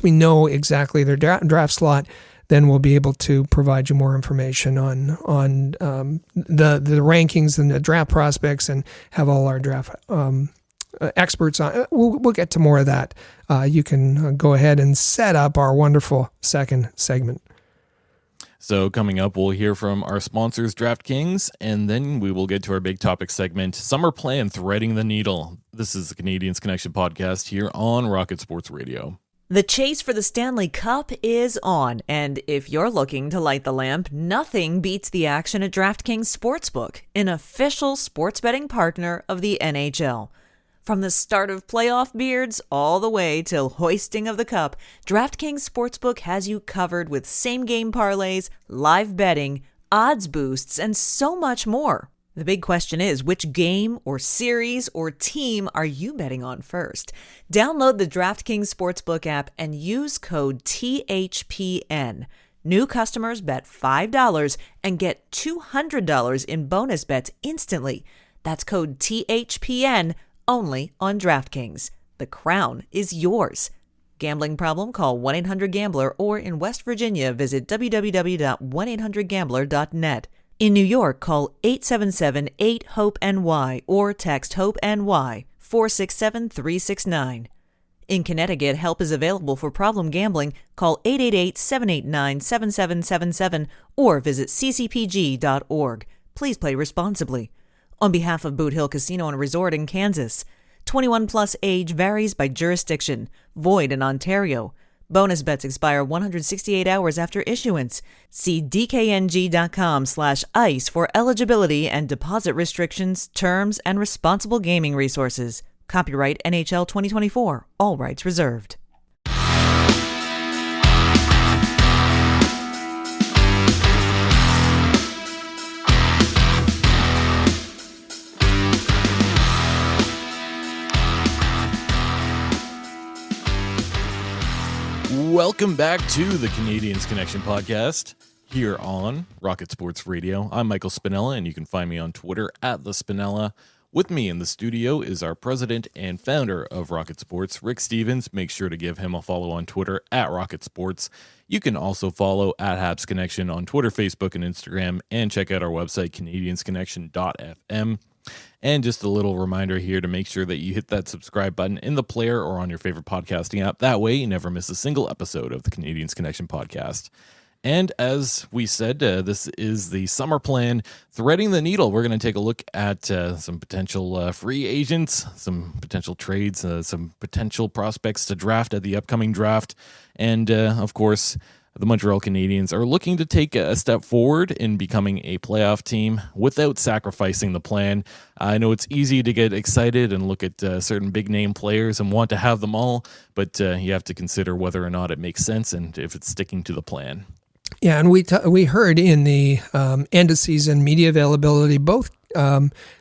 C: we know exactly their draft slot, then we'll be able to provide you more information on the rankings and the draft prospects, and have all our draft experts on. We'll get to more of that. You can go ahead and set up our wonderful second segment.
B: So coming up, we'll hear from our sponsors, DraftKings, and then we will get to our big topic segment, Summer Plan Threading the Needle. This is the Canadiens Connection podcast here on Rocket Sports Radio.
A: The chase for the Stanley Cup is on, and if you're looking to light the lamp, nothing beats the action at DraftKings Sportsbook, an official sports betting partner of the NHL. From the start of playoff beards all the way till hoisting of the cup, DraftKings Sportsbook has you covered with same-game parlays, live betting, odds boosts, and so much more. The big question is, which game or series or team are you betting on first? Download the DraftKings Sportsbook app and use code THPN. New customers bet $5 and get $200 in bonus bets instantly. That's code THPN. Only on DraftKings. The crown is yours. Gambling problem? Call 1-800-GAMBLER, or in West Virginia, visit www.1800gambler.net. In New York, call 877-8-HOPE-NY or text HOPE-NY 467-369. In Connecticut, help is available for problem gambling. Call 888-789-7777 or visit ccpg.org. Please play responsibly. On behalf of Boot Hill Casino and Resort in Kansas, 21 plus age varies by jurisdiction, void in Ontario. Bonus bets expire 168 hours after issuance. See dkng.com/ice for eligibility and deposit restrictions, terms, and responsible gaming resources. Copyright NHL 2024. All rights reserved.
B: Welcome back to the Canadiens Connection podcast here on Rocket Sports Radio. I'm Michael Spinella, and you can find me on Twitter at the Spinella. With me in the studio is our president and founder of Rocket Sports, Rick Stevens. Make sure to give him a follow on Twitter at Rocket Sports. You can also follow at Habs Connection on Twitter, Facebook, and Instagram, and check out our website, CanadiensConnection.fm. And just a little reminder here to make sure that you hit that subscribe button in the player or on your favorite podcasting app. That way, you never miss a single episode of the Canadiens Connection podcast. And as we said, this is the summer plan, threading the needle. We're going to take a look at some potential free agents, some potential trades, some potential prospects to draft at the upcoming draft. And, of course, the Montreal Canadiens are looking to take a step forward in becoming a playoff team without sacrificing the plan. I know it's easy to get excited and look at certain big-name players and want to have them all, but you have to consider whether or not it makes sense and if it's sticking to the plan.
C: Yeah, and we heard in the end of season media availability, both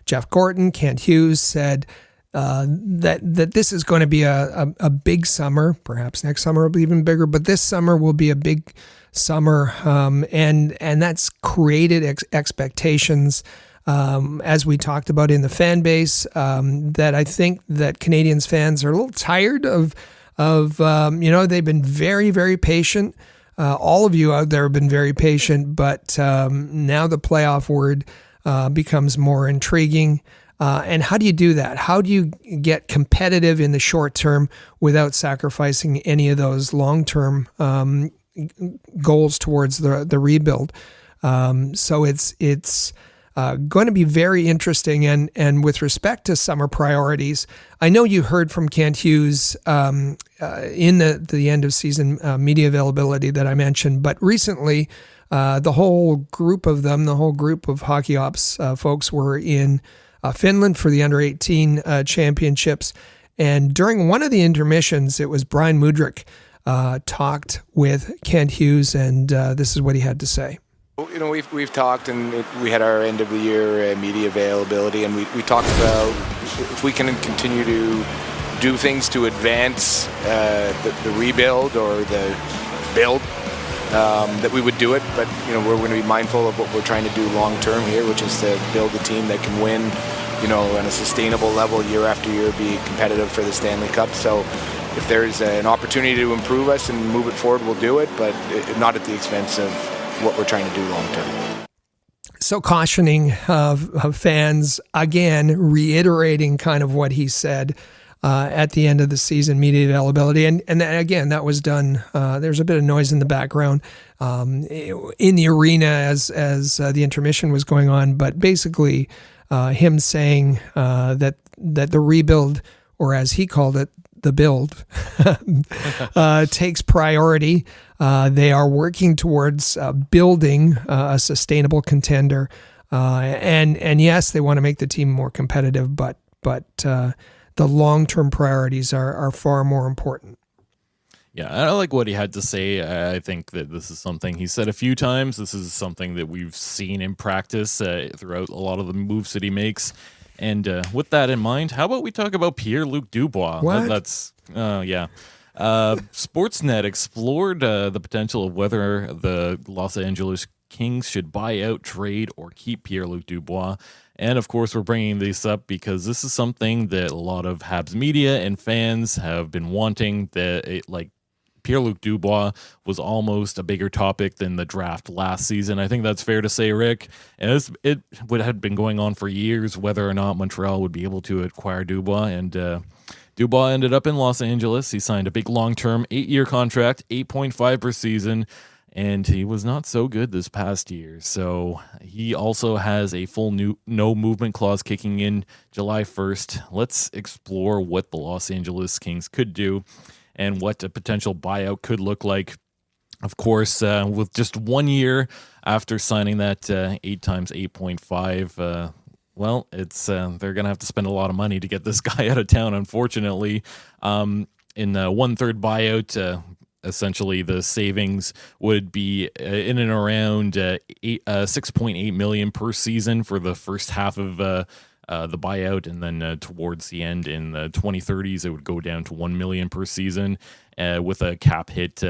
C: Jeff Gorton, Kent Hughes said that this is going to be a big summer. Perhaps next summer will be even bigger, but this summer will be a big summer, and that's created expectations. As we talked about in the fan base, that I think that Canadiens fans are a little tired of they've been very, very patient. All of you out there have been very patient, but now the playoff word becomes more intriguing. And how do you do that? How do you get competitive in the short term without sacrificing any of those long-term goals towards the rebuild? So it's going to be very interesting. And with respect to summer priorities, I know you heard from Kent Hughes in the end of season media availability that I mentioned, but recently the whole group of hockey ops folks were in Finland for the under-18 championships. And during one of the intermissions, it was Brian Mudryk talked with Kent Hughes, and this is what he had to say.
F: You know, we've talked, and we had our end of the year media availability, and we talked about if we can continue to do things to advance the rebuild or the build, that we would do it. But you know, we're going to be mindful of what we're trying to do long term here, which is to build a team that can win, you know, on a sustainable level year after year, be competitive for the Stanley Cup. So if there's an opportunity to improve us and move it forward, we'll do it, but not at the expense of what we're trying to do long term.
C: So cautioning of fans, again, reiterating kind of what he said at the end of the season media availability. And again, that was done. There's a bit of noise in the background in the arena as the intermission was going on. But basically him saying that the rebuild, or as he called it, the build, takes priority. They are working towards building a sustainable contender. And yes, they want to make the team more competitive, but the long-term priorities are far more important.
B: Yeah, I like what he had to say. I think that this is something he said a few times. This is something that we've seen in practice throughout a lot of the moves that he makes. And with that in mind, how about we talk about Pierre-Luc Dubois?
C: What?
B: Yeah. Sportsnet explored the potential of whether the Los Angeles Kings should buy out, trade, or keep Pierre-Luc Dubois. And, of course, we're bringing this up because this is something that a lot of Habs media and fans have been wanting, Pierre-Luc Dubois was almost a bigger topic than the draft last season. I think that's fair to say, Rick. And it had been going on for years whether or not Montreal would be able to acquire Dubois. And Dubois ended up in Los Angeles. He signed a big long-term 8-year contract, $8.5 per season. And he was not so good this past year. So he also has a full no movement clause kicking in July 1st. Let's explore what the Los Angeles Kings could do and what a potential buyout could look like. Of course, with just 1 year after signing that 8 times 8.5, well, it's they're going to have to spend a lot of money to get this guy out of town, unfortunately. In the 1/3 buyout, essentially the savings would be in and around $6.8 million per season for the first half of the buyout, and then towards the end in the 2030s, it would go down to $1 million per season with a cap hit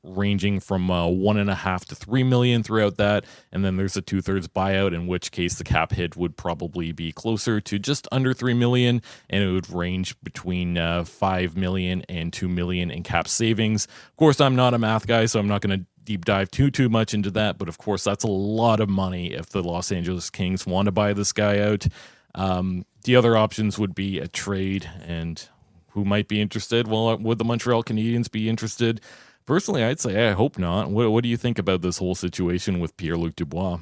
B: ranging from 1.5 to 3 million throughout that, and then there's a 2/3 buyout, in which case the cap hit would probably be closer to just under 3 million, and it would range between 5 million and 2 million in cap savings. Of course, I'm not a math guy, so I'm not going to deep dive too much into that, but of course that's a lot of money if the Los Angeles Kings want to buy this guy out. The other options would be a trade, and who might be interested? Well, would the Montreal Canadiens be interested? Personally, I'd say I hope not. What do you think about this whole situation with Pierre-Luc Dubois?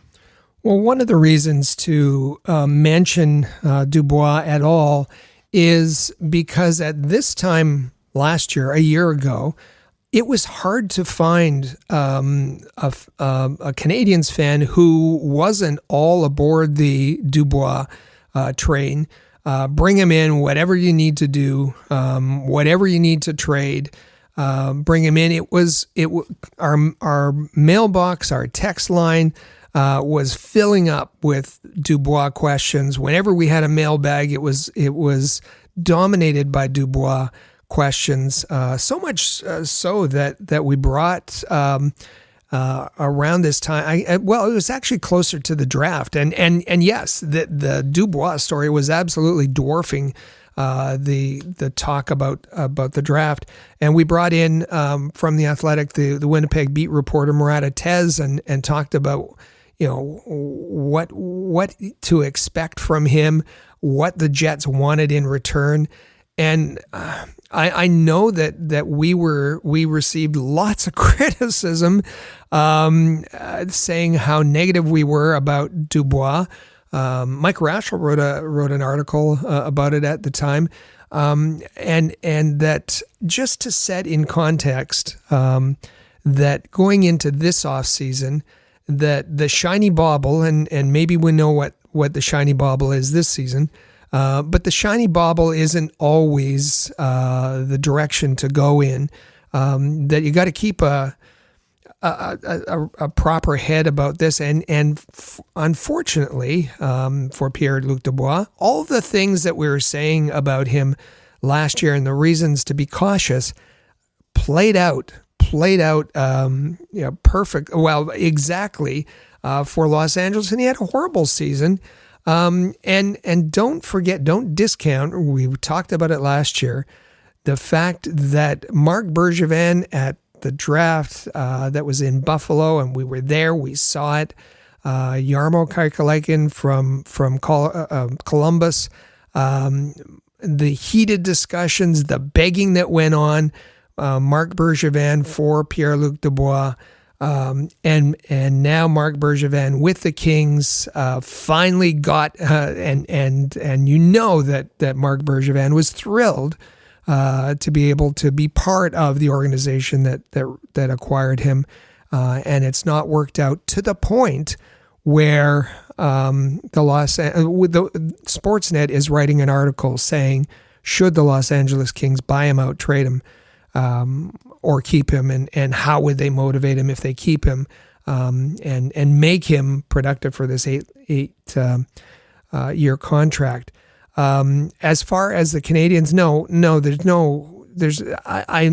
C: Well, one of the reasons to mention Dubois at all is because at this time last year, a year ago, it was hard to find a Canadiens fan who wasn't all aboard the Dubois train. Bring him in, whatever you need to do, whatever you need to trade. Bring him in. Our mailbox, our text line was filling up with Dubois questions. Whenever we had a mailbag, it was dominated by Dubois questions. So much so that we brought around this time. It was actually closer to the draft, and yes, the Dubois story was absolutely dwarfing the talk about the draft. And we brought in from the Athletic the Winnipeg beat reporter Murata Tez and talked about what to expect from him, what the Jets wanted in return. And I know that we received lots of criticism, saying how negative we were about Dubois. Mike Raschel wrote an article about it at the time, and that just to set in context, that going into this offseason, that the shiny bauble, and maybe we know what the shiny bauble is this season. But the shiny bauble isn't always the direction to go in. That you got to keep a proper head about this. And unfortunately, for Pierre-Luc Dubois, all the things that we were saying about him last year and the reasons to be cautious played out. Perfect. Well, exactly for Los Angeles, and he had a horrible season. And don't discount, we talked about it last year, the fact that Marc Bergevin at the draft that was in Buffalo, and we were there, we saw it, Jarmo Kekalainen from Columbus, the heated discussions, the begging that went on, Marc Bergevin for Pierre-Luc Dubois. And now Marc Bergevin with the Kings finally got and that Marc Bergevin was thrilled to be able to be part of the organization that acquired him, and it's not worked out to the point where the Sportsnet is writing an article saying, should the Los Angeles Kings buy him out, trade him, or keep him, and how would they motivate him if they keep him, and make him productive for this eight year contract. As far as the Canadiens,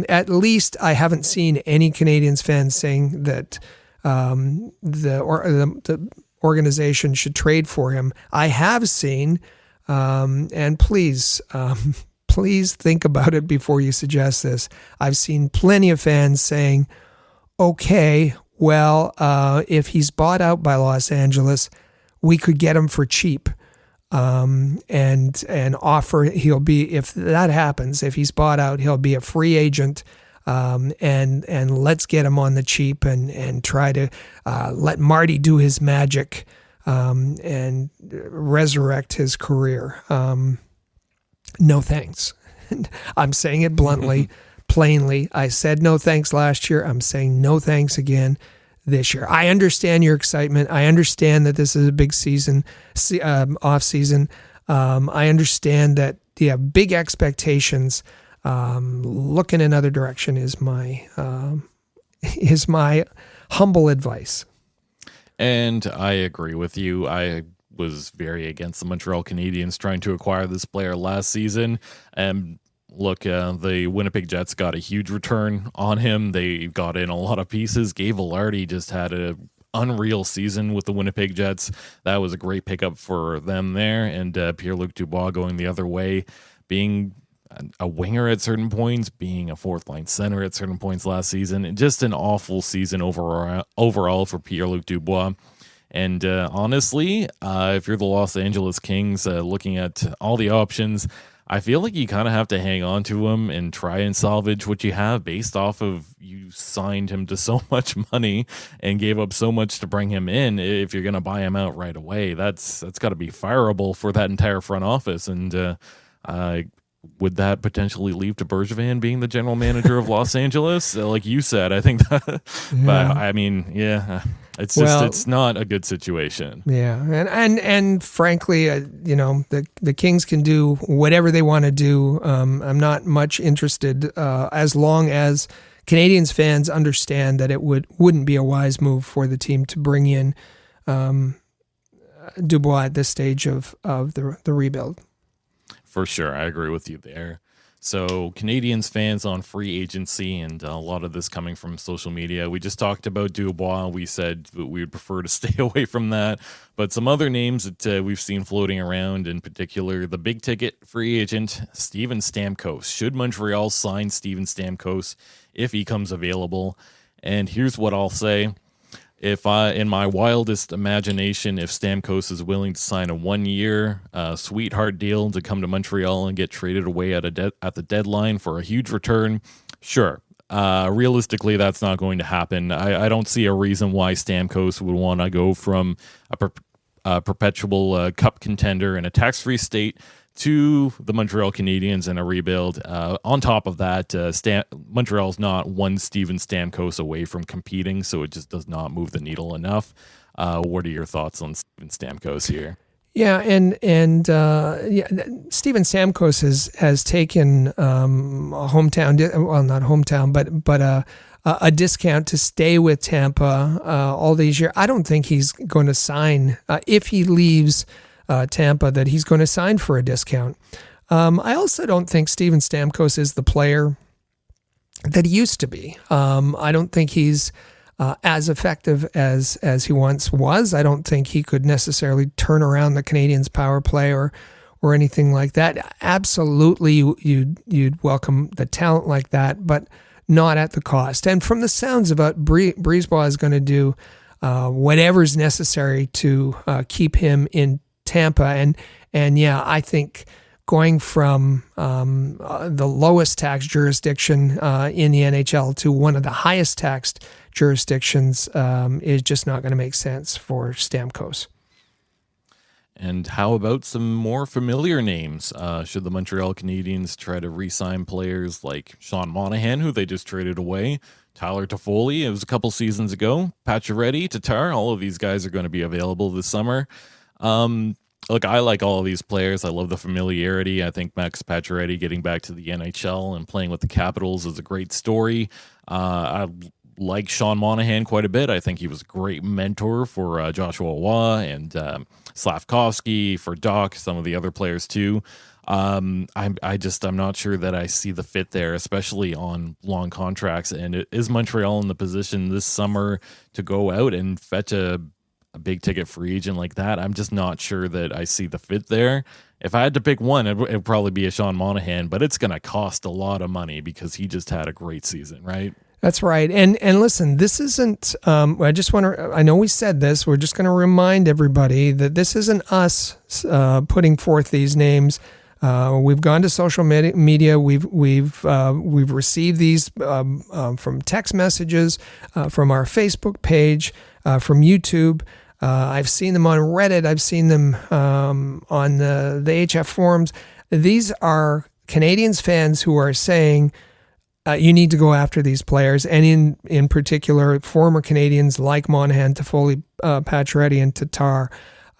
C: at least I haven't seen any Canadiens fans saying that the organization should trade for him. I have seen, and please think about it before you suggest this. I've seen plenty of fans saying, okay, well, if he's bought out by Los Angeles, we could get him for cheap. And offer, if that happens, if he's bought out, he'll be a free agent. And let's get him on the cheap and try to let Marty do his magic and resurrect his career. No thanks. I'm saying it bluntly, plainly. I said no thanks last year. I'm saying no thanks again this year. I understand your excitement. I understand that this is a big season, off season. I understand that you have big expectations. Looking another direction is my humble advice.
B: And I agree with you. I was very against the Montreal Canadiens trying to acquire this player last season. And look, the Winnipeg Jets got a huge return on him. They got in a lot of pieces. Gabe Vilardi just had a unreal season with the Winnipeg Jets. That was a great pickup for them there. And Pierre-Luc Dubois going the other way, being a winger at certain points, being a fourth-line center at certain points last season. And just an awful season overall for Pierre-Luc Dubois. And honestly, if you're the Los Angeles Kings, looking at all the options, I feel like you kind of have to hang on to him and try and salvage what you have based off of you signed him to so much money and gave up so much to bring him in. If you're going to buy him out right away, that's got to be fireable for that entire front office. And would that potentially lead to Bergevin being the general manager of Los Angeles? Like you said, I think that, but I mean, yeah, it's just, it's not a good situation.
C: Yeah. And frankly, the Kings can do whatever they want to do. I'm not much interested, as long as Canadiens fans understand that it wouldn't be a wise move for the team to bring in Dubois at this stage of the rebuild.
B: For sure. I agree with you there. So Canadiens fans on free agency, and a lot of this coming from social media. We just talked about Dubois. We said that we would prefer to stay away from that. But some other names that we've seen floating around, in particular, the big ticket free agent, Steven Stamkos. Should Montreal sign Steven Stamkos if he comes available? And here's what I'll say. If in my wildest imagination, if Stamkos is willing to sign a 1-year sweetheart deal to come to Montreal and get traded away at the deadline for a huge return, sure. Realistically, that's not going to happen. I don't see a reason why Stamkos would want to go from a perpetual cup contender in a tax-free state to the Montreal Canadiens in a rebuild. On top of that, Montreal's not one Steven Stamkos away from competing, so it just does not move the needle enough. What are your thoughts on Steven Stamkos here?
C: Yeah, and Steven Stamkos has taken a hometown, well, not hometown, but a discount to stay with Tampa all these years. I don't think he's going to sign if he leaves Tampa, that he's going to sign for a discount. I also don't think Steven Stamkos is the player that he used to be. I don't think he's as effective as he once was. I don't think he could necessarily turn around the Canadiens' power play or anything like that. Absolutely, you'd welcome the talent like that, but not at the cost. And from the sounds of it, Brisebois is going to do whatever's necessary to keep him in Tampa, and yeah, I think going from the lowest tax jurisdiction in the NHL to one of the highest taxed jurisdictions is just not going to make sense for Stamkos.
B: And how about some more familiar names? Should the Montreal Canadiens try to re-sign players like Sean Monahan, who they just traded away, Tyler Toffoli, it was a couple seasons ago, Pacioretty, Tatar, all of these guys are going to be available this summer. Look, I like all of these players. I love the familiarity. I think Max Pacioretty getting back to the NHL and playing with the Capitals is a great story. I like Sean Monahan quite a bit. I think he was a great mentor for Joshua Waugh and Slavkovsky, for Doc, some of the other players too. I'm not sure that I see the fit there, especially on long contracts. And is Montreal in the position this summer to go out and fetch a big ticket free agent like that? I'm just not sure that I see the fit there. If I had to pick one, it'd probably be a Sean Monahan, but it's going to cost a lot of money because he just had a great season, right?
C: That's right. And listen, this isn't, I know we said this, we're just going to remind everybody that this isn't us putting forth these names. We've gone to social media. We've received these from text messages, from our Facebook page, from YouTube. I've seen them on Reddit. I've seen them on the HF forums. These are Canadiens fans who are saying you need to go after these players, and in particular, former Canadiens like Monahan, Toffoli, Pacioretty, and Tatar.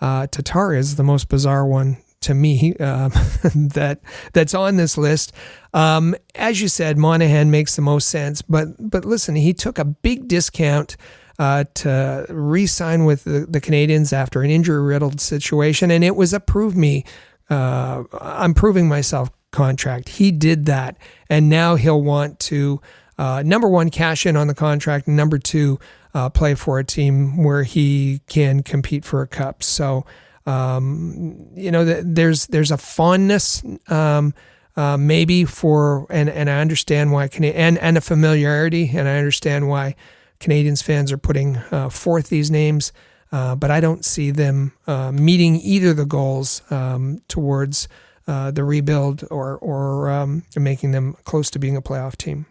C: Tatar is the most bizarre one to me that's on this list. As you said, Monahan makes the most sense, but listen, he took a big discount to re-sign with the Canadiens after an injury-riddled situation, and it was a prove me. I'm proving myself contract. He did that, and now he'll want to, number one, cash in on the contract, and number two, play for a team where he can compete for a cup. So, there's a fondness, maybe for, and I understand why, and a familiarity, and I understand why Canadiens fans are putting forth these names, but I don't see them meeting either the goals towards the rebuild or making them close to being a playoff team.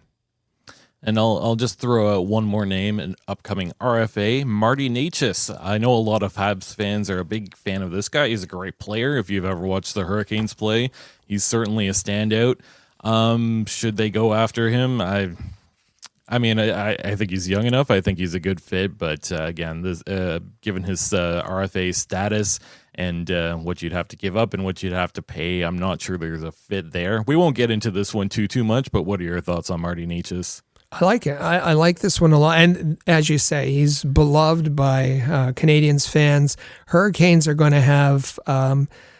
B: And I'll just throw out one more name, an upcoming RFA, Marty Necas. I know a lot of Habs fans are a big fan of this guy. He's a great player. If you've ever watched the Hurricanes play, he's certainly a standout. Should they go after him? I think he's young enough. I think he's a good fit. But again, this, given his RFA status and what you'd have to give up and what you'd have to pay, I'm not sure there's a fit there. We won't get into this one too much, but what are your thoughts on Marty Necas?
C: I like it. I like this one a lot. And as you say, he's beloved by Canadiens fans. Hurricanes are going to have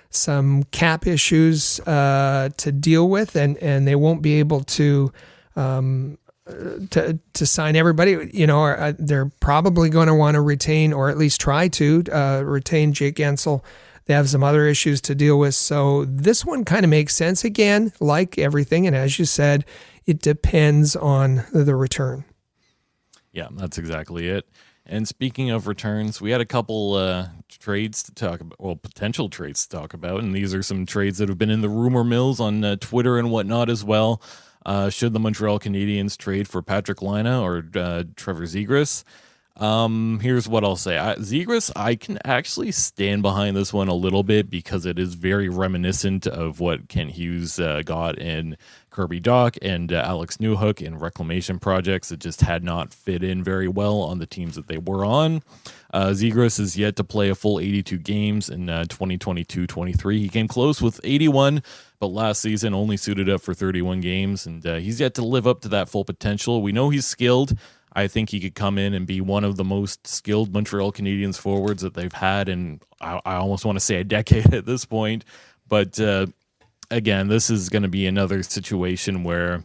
C: some cap issues to deal with, and they won't be able to sign everybody. They're probably going to want to retain, or at least try to retain, Jake Gensel. They have some other issues to deal with. So this one kind of makes sense again, like everything. And as you said, it depends on the return.
B: Yeah, that's exactly it. And speaking of returns, we had a couple trades to talk about, well, potential trades to talk about. And these are some trades that have been in the rumor mills on Twitter and whatnot as well. Should the Montreal Canadiens trade for Patrik Laine or Trevor Zegras? Here's what I'll say. Zegras, I can actually stand behind this one a little bit because it is very reminiscent of what Kent Hughes got in Kirby Dach and Alex Newhook in reclamation projects. It just had not fit in very well on the teams that they were on. Zegras is yet to play a full 82 games in 2022-23. He came close with 81, but last season only suited up for 31 games, and he's yet to live up to that full potential. We know he's skilled. I think he could come in and be one of the most skilled Montreal Canadiens forwards that they've had in, I almost want to say, a decade at this point. But again, this is going to be another situation where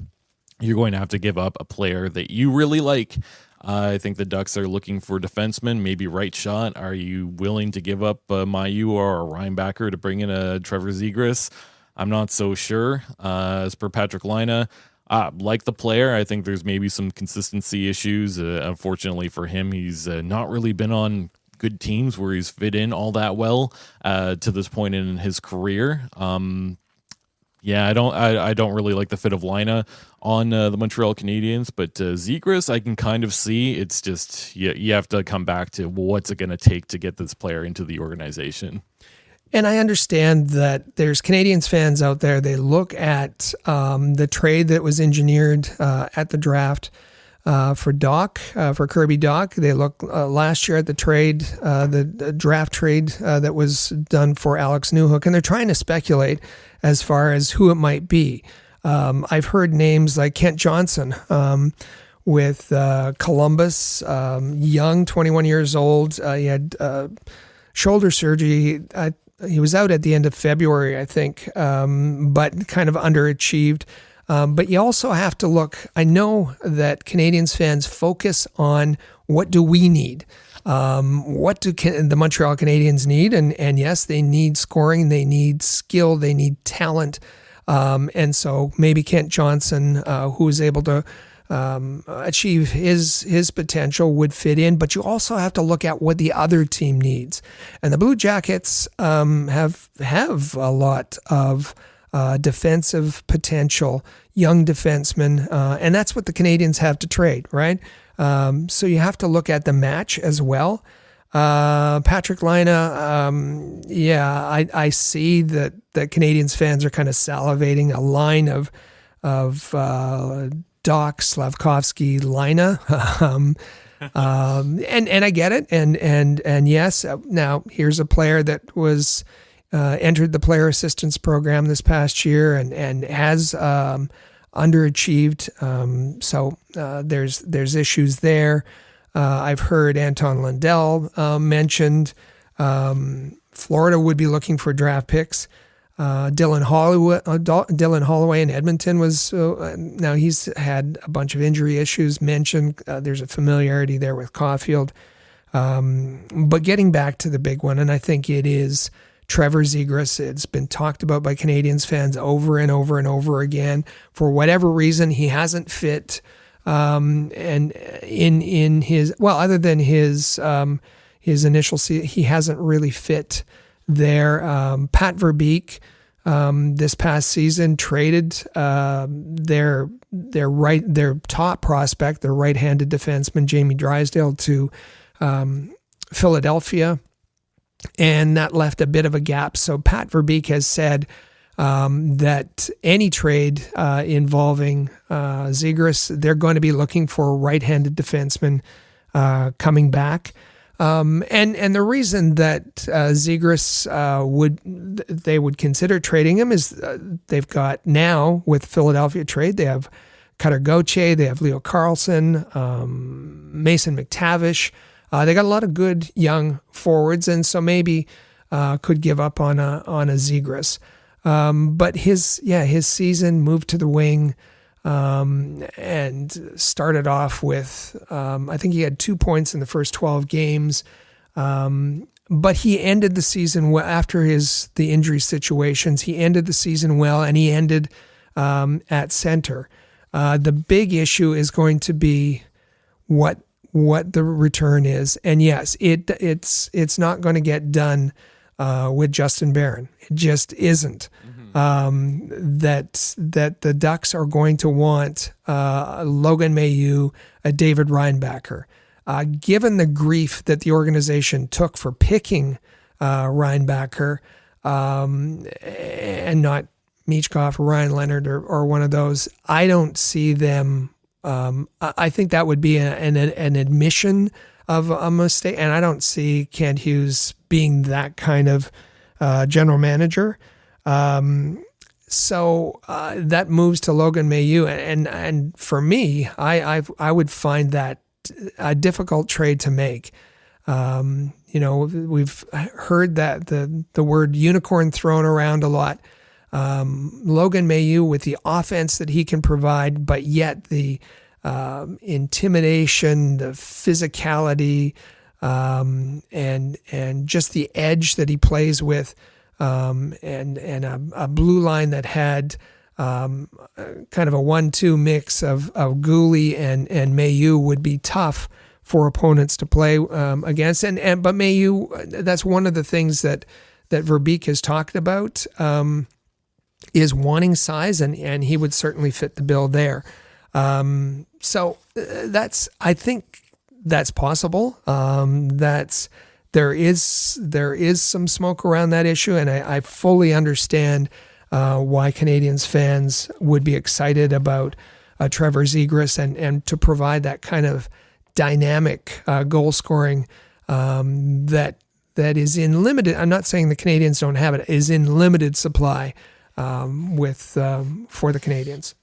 B: you're going to have to give up a player that you really like. I think the Ducks are looking for defensemen, maybe right shot. Are you willing to give up Mailloux or a Reinbacher to bring in a Trevor Zegras? I'm not so sure. As per Patrik Laine, like the player, I think there's maybe some consistency issues. Unfortunately for him, he's not really been on good teams where he's fit in all that well to this point in his career. Yeah, I don't really like the fit of Laine on the Montreal Canadiens, but Zegras I can kind of see. It's just you have to come back to what's it going to take to get this player into the organization.
C: And I understand that there's Canadiens fans out there. They look at the trade that was engineered at the draft for Dach, for Kirby Dach. They look last year at the trade, the draft trade that was done for Alex Newhook, and they're trying to speculate as far as who it might be. I've heard names like Kent Johnson with Columbus, young, 21 years old. He had shoulder surgery. He was out at the end of February, I think, but kind of underachieved. But you also have to look, I know that Canadiens fans focus on what do we need? What do the Montreal Canadiens need? And yes, they need scoring, they need skill, they need talent. And so maybe Kent Johnson, who is able to achieve his potential, would fit in, but you also have to look at what the other team needs. And the Blue Jackets have a lot of defensive potential, young defensemen, and that's what the Canadiens have to trade, right? So you have to look at the match as well. Patrik Laine, I see that the Canadiens fans are kind of salivating a line of Dach, Slavkovsky, Laine, and I get it, and yes. Now here's a player that was entered the player assistance program this past year and has underachieved. So there's issues there. I've heard Anton Lundell mentioned. Florida would be looking for draft picks. Dylan Holloway in Edmonton was now he's had a bunch of injury issues mentioned. There's a familiarity there with Caulfield. But getting back to the big one, and I think it is Trevor Zegras. It's been talked about by Canadiens fans over and over and over again. For whatever reason, he hasn't fit. And in his, well, other than his initial season, he hasn't really fit there. Pat Verbeek this past season traded their top prospect, their right-handed defenseman Jamie Drysdale, to Philadelphia, and that left a bit of a gap. So Pat Verbeek has said that any trade involving Zegras, they're going to be looking for a right-handed defenseman coming back. And the reason that Zegras they would consider trading him is they've got now with Philadelphia trade, they have Cutter Gauthier, they have Leo Carlson, Mason McTavish. They got a lot of good young forwards, and so maybe could give up on a Zegras. But his season moved to the wing. And started off with, I think he had 2 points in the first 12 games. But he ended the season well after the injury situations. He ended the season well, and he ended at center. The big issue is going to be what the return is. And yes, it's not going to get done with Justin Barron. It just isn't. That the Ducks are going to want Logan Mailloux, a David Reinbacher. Given the grief that the organization took for picking Reinbacher and not Michkov or Ryan Leonard or one of those, I don't see them. I think that would be an admission of a mistake, and I don't see Kent Hughes being that kind of general manager. So that moves to Logan Mailloux, and for me, I would find that a difficult trade to make. We've heard that the word unicorn thrown around a lot. Logan Mailloux, with the offense that he can provide, but yet the intimidation, the physicality, and just the edge that he plays with. And a blue line that had kind of a 1-2 mix of Gooley and Mailloux would be tough for opponents to play against. But Mailloux, that's one of the things that Verbeek has talked about, is wanting size, and he would certainly fit the bill there. So I think that's possible. There is some smoke around that issue, and I fully understand why Canadiens fans would be excited about Trevor Zegras and to provide that kind of dynamic goal scoring that is in limited. I'm not saying the Canadiens don't have it. Is in limited supply for the Canadiens.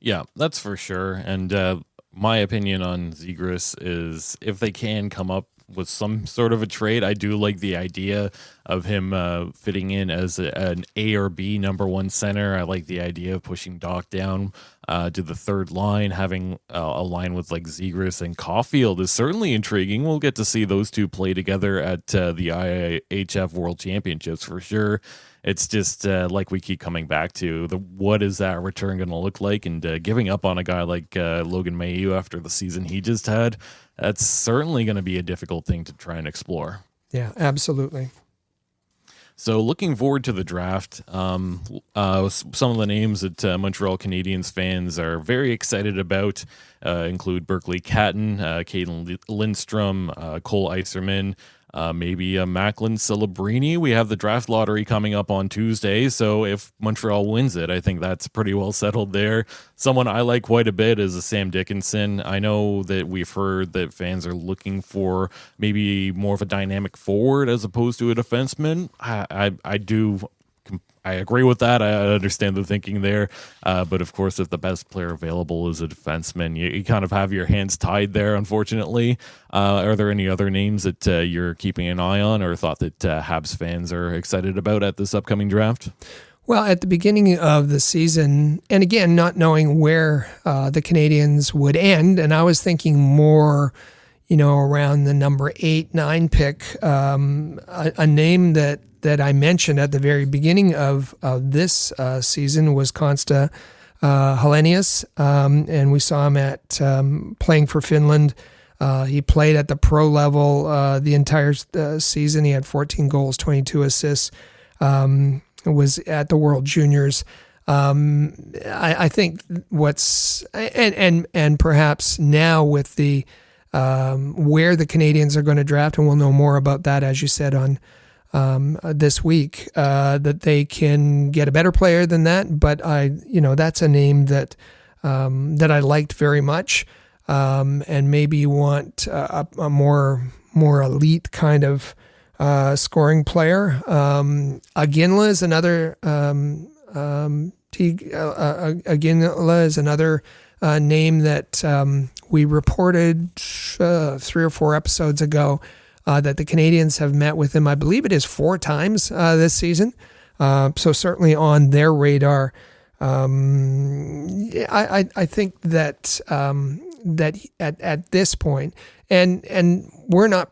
B: Yeah, that's for sure. And my opinion on Zegras is if they can come up with some sort of a trade, I do like the idea of him fitting in as an A or B number one center. I like the idea of pushing Doc down to the third line, having a line with like Zegras and Caulfield is certainly intriguing. We'll get to see those two play together at the IHF World Championships for sure. It's just like we keep coming back to what is that return going to look like, and giving up on a guy like Logan Mailloux after the season he just had, that's certainly going to be a difficult thing to try and explore.
C: Yeah, absolutely.
B: So looking forward to the draft, some of the names that Montreal Canadiens fans are very excited about include Berkeley Catton, Caden Lindstrom, Cole Eiserman, maybe Macklin Celebrini. We have the draft lottery coming up on Tuesday, so if Montreal wins it, I think that's pretty well settled there. Someone I like quite a bit is Sam Dickinson. I know that we've heard that fans are looking for maybe more of a dynamic forward as opposed to a defenseman. I I agree with that. I understand the thinking there. But of course, if the best player available is a defenseman, you kind of have your hands tied there, unfortunately. Are there any other names that you're keeping an eye on or thought that Habs fans are excited about at this upcoming draft?
C: Well, at the beginning of the season, and again, not knowing where the Canadiens would end, and I was thinking more, around the number 8, 9 pick, a name that I mentioned at the very beginning of this season was Konsta Helenius, and we saw him at playing for Finland. He played at the pro level the entire season. He had 14 goals, 22 assists. Was at the World Juniors. I think what's and perhaps now with the where the Canadiens are going to draft, and we'll know more about that, as you said, on this week, that they can get a better player than that. But that's a name that I liked very much, and maybe want a more elite kind of scoring player. Aginla is another. Aginla is another name that we reported 3 or 4 episodes ago that the Canadiens have met with him. I believe it is 4 times this season. So certainly on their radar. I think that that at this point, and we're not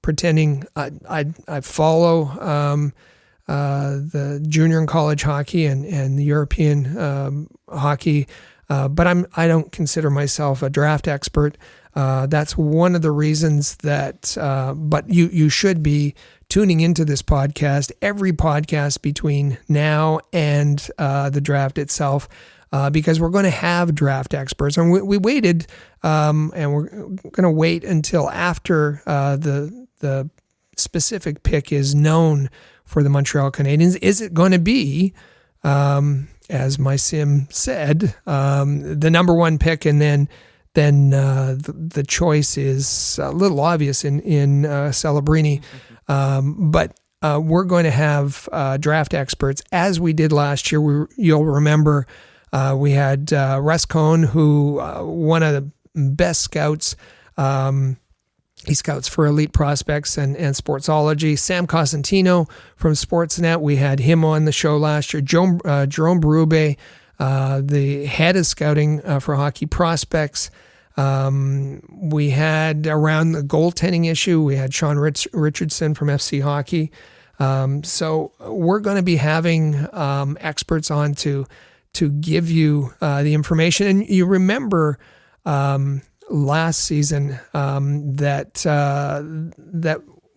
C: pretending I follow the junior and college hockey and the European hockey, but I don't consider myself a draft expert. That's one of the reasons that, but you should be tuning into this podcast, every podcast between now and the draft itself, because we're going to have draft experts. And we waited, and we're going to wait until after the specific pick is known for the Montreal Canadiens. Is it going to be, as my sim said, the number 1 pick, and then the choice is a little obvious in Celebrini. But we're going to have draft experts, as we did last year. You'll remember we had Russ Cohn, who one of the best scouts. He scouts for Elite Prospects and Sportsology. Sam Cosentino from Sportsnet, we had him on the show last year. Jerome Berube, the head of scouting for Hockey Prospects. We had, around the goaltending issue, we had Sean Richardson from FC Hockey. So we're going to be having experts on to give you the information. And you remember last season that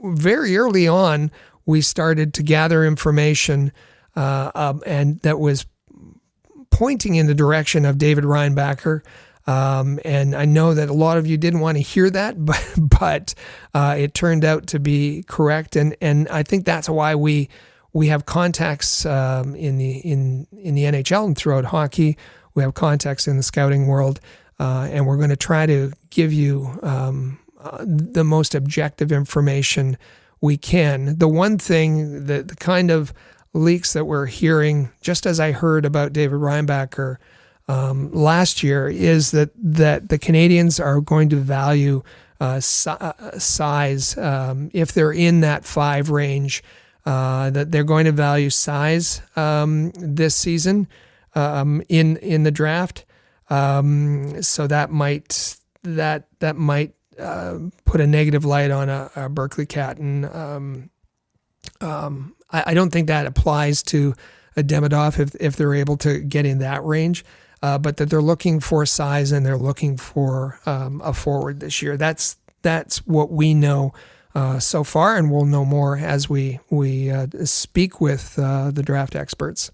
C: very early on we started to gather information and that was pointing in the direction of David Reinbacher. And I know that a lot of you didn't want to hear that, but it turned out to be correct. And I think that's why we have contacts in the NHL and throughout hockey. We have contacts in the scouting world. And we're going to try to give you the most objective information we can. The one thing, the kind of leaks that we're hearing, just as I heard about David Reinbacher last year, is that the Canadiens are going to value size. If they're in that 5 range, that they're going to value size this season in the draft. So that might put a negative light on a Berkeley Cat, and I don't think that applies to a Demidov if they're able to get in that range, but that they're looking for size and they're looking for a forward this year. That's what we know so far, and we'll know more as we speak with the draft experts.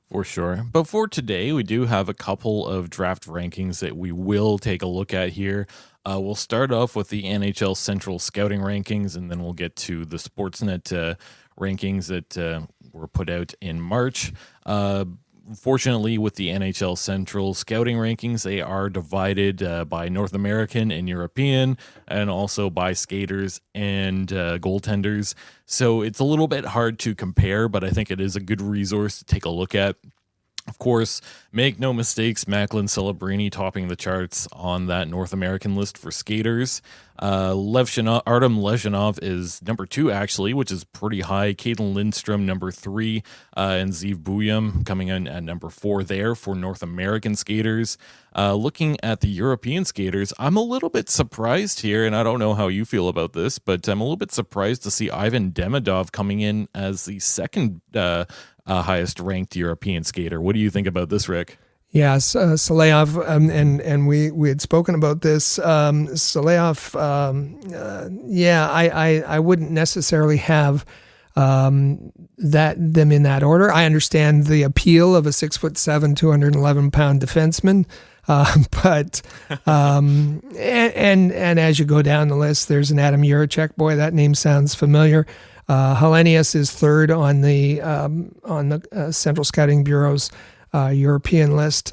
B: For sure. But for today, we do have a couple of draft rankings that we will take a look at here. We'll start off with the NHL Central Scouting rankings, and then we'll get to the Sportsnet rankings that were put out in March. Fortunately, with the NHL Central scouting rankings, they are divided by North American and European, and also by skaters and goaltenders. So it's a little bit hard to compare, but I think it is a good resource to take a look at. Of course, make no mistakes, Macklin Celebrini topping the charts on that North American list for skaters. Artem Lezhinov is number 2, actually, which is pretty high. Caden Lindstrom, number 3, and Zeev Buyum coming in at number 4 there for North American skaters. Looking at the European skaters, I'm a little bit surprised here, and I don't know how you feel about this, but I'm a little bit surprised to see Ivan Demidov coming in as the second highest ranked European skater. What do you think about this, Rick?
C: Yes, Saleyev, and we had spoken about this. Saleyev, I wouldn't necessarily have them in that order. I understand the appeal of a 6'7", 211-pound defenseman, but and as you go down the list, there's an Adam Juracek. Boy, that name sounds familiar. Hellenius is third on the Central Scouting Bureau's European list.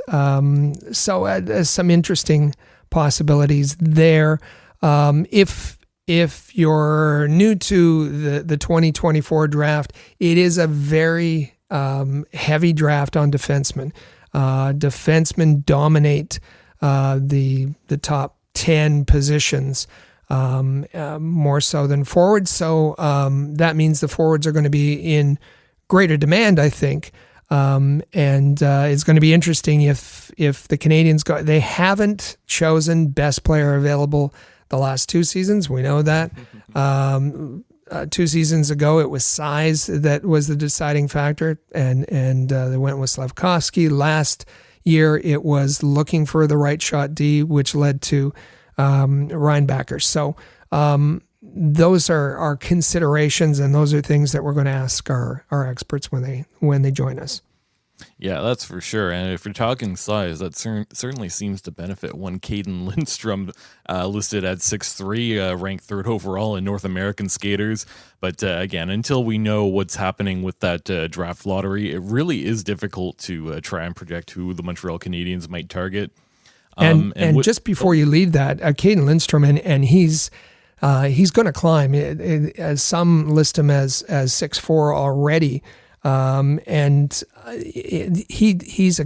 C: So some interesting possibilities there. If you're new to the 2024 draft, it is a very heavy draft on defensemen. Defensemen dominate the top 10 positions. More so than forwards. So that means the forwards are going to be in greater demand, I think. And it's going to be interesting if the Canadiens they haven't chosen best player available the last 2 seasons. We know that. 2 seasons ago, it was size that was the deciding factor, and they went with Slafkovsky. Last year, it was looking for the right shot D, which led to Reinbacher. So those are considerations, and those are things that we're going to ask our experts when they join us.
B: Yeah, that's for sure. And if you're talking size, that certainly seems to benefit one Caden Lindstrom, listed at 6'3", ranked 3rd overall in North American skaters. But again, until we know what's happening with that draft lottery, it really is difficult to try and project who the Montreal Canadiens might target.
C: Just before you leave that, Caden Lindstrom, and he's going to climb. As some list him as 6'4" already, and he's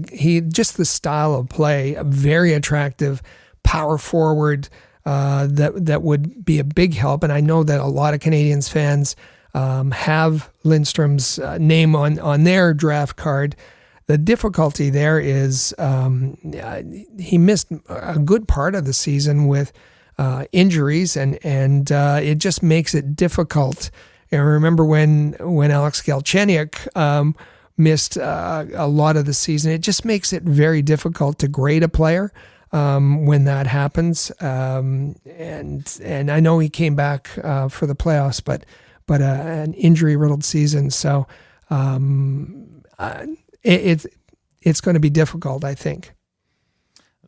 C: just the style of play, a very attractive power forward that would be a big help. And I know that a lot of Canadiens fans have Lindstrom's name on their draft card. The difficulty there is he missed a good part of the season with injuries, and it just makes it difficult. And remember when Alex Galchenyuk missed a lot of the season, it just makes it very difficult to grade a player when that happens. And I know he came back for the playoffs, but an injury-riddled season, so it's going to be difficult, I think.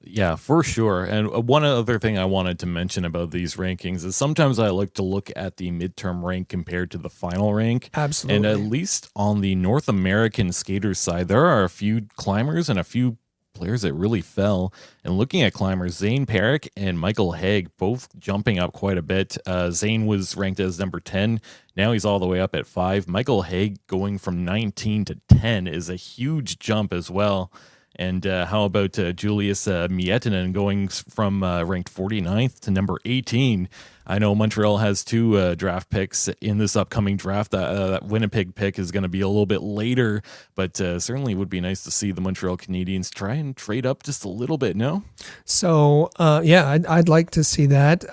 B: Yeah, for sure. And one other thing I wanted to mention about these rankings is sometimes I like to look at the midterm rank compared to the final rank.
C: Absolutely.
B: And at least on the North American skaters side, there are a few climbers and a few players that really fell. And looking at climbers, Zane Perrick and Michael Haig both jumping up quite a bit. Zane was ranked as number 10. Now he's all the way up at 5. Michael Haig going from 19 to 10 is a huge jump as well. And how about Julius Miettinen going from ranked 49th to number 18? I know Montreal has 2 draft picks in this upcoming draft. That Winnipeg pick is going to be a little bit later, but certainly would be nice to see the Montreal Canadiens try and trade up just a little bit, no?
C: So, I'd like to see that.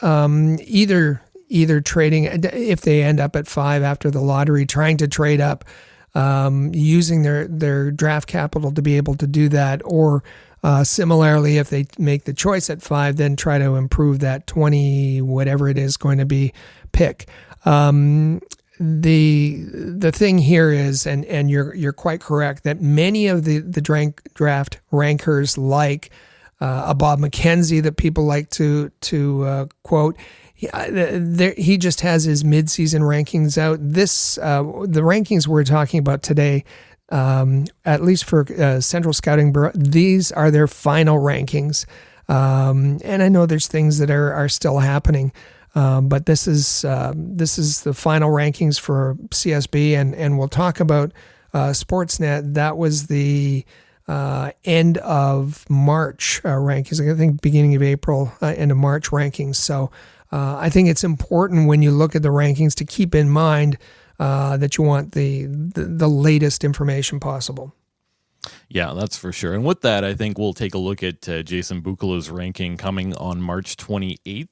C: Either trading, if they end up at 5 after the lottery, trying to trade up, using their draft capital to be able to do that, or similarly, if they make the choice at 5, then try to improve that 20, whatever it is going to be, pick. The thing here is, and you're quite correct, that many of the draft rankers, like a Bob McKenzie that people like to quote, he just has his mid-season rankings out. The rankings we're talking about today, at least for Central Scouting Bureau, these are their final rankings. And I know there's things that are still happening, but this is the final rankings for CSB, and we'll talk about Sportsnet. That was the end of March rankings. I think beginning of April, end of March rankings. So I think it's important when you look at the rankings to keep in mind that you want the latest information possible.
B: Yeah, that's for sure. And with that, I think we'll take a look at Jason Bucalo's ranking coming on March 28th.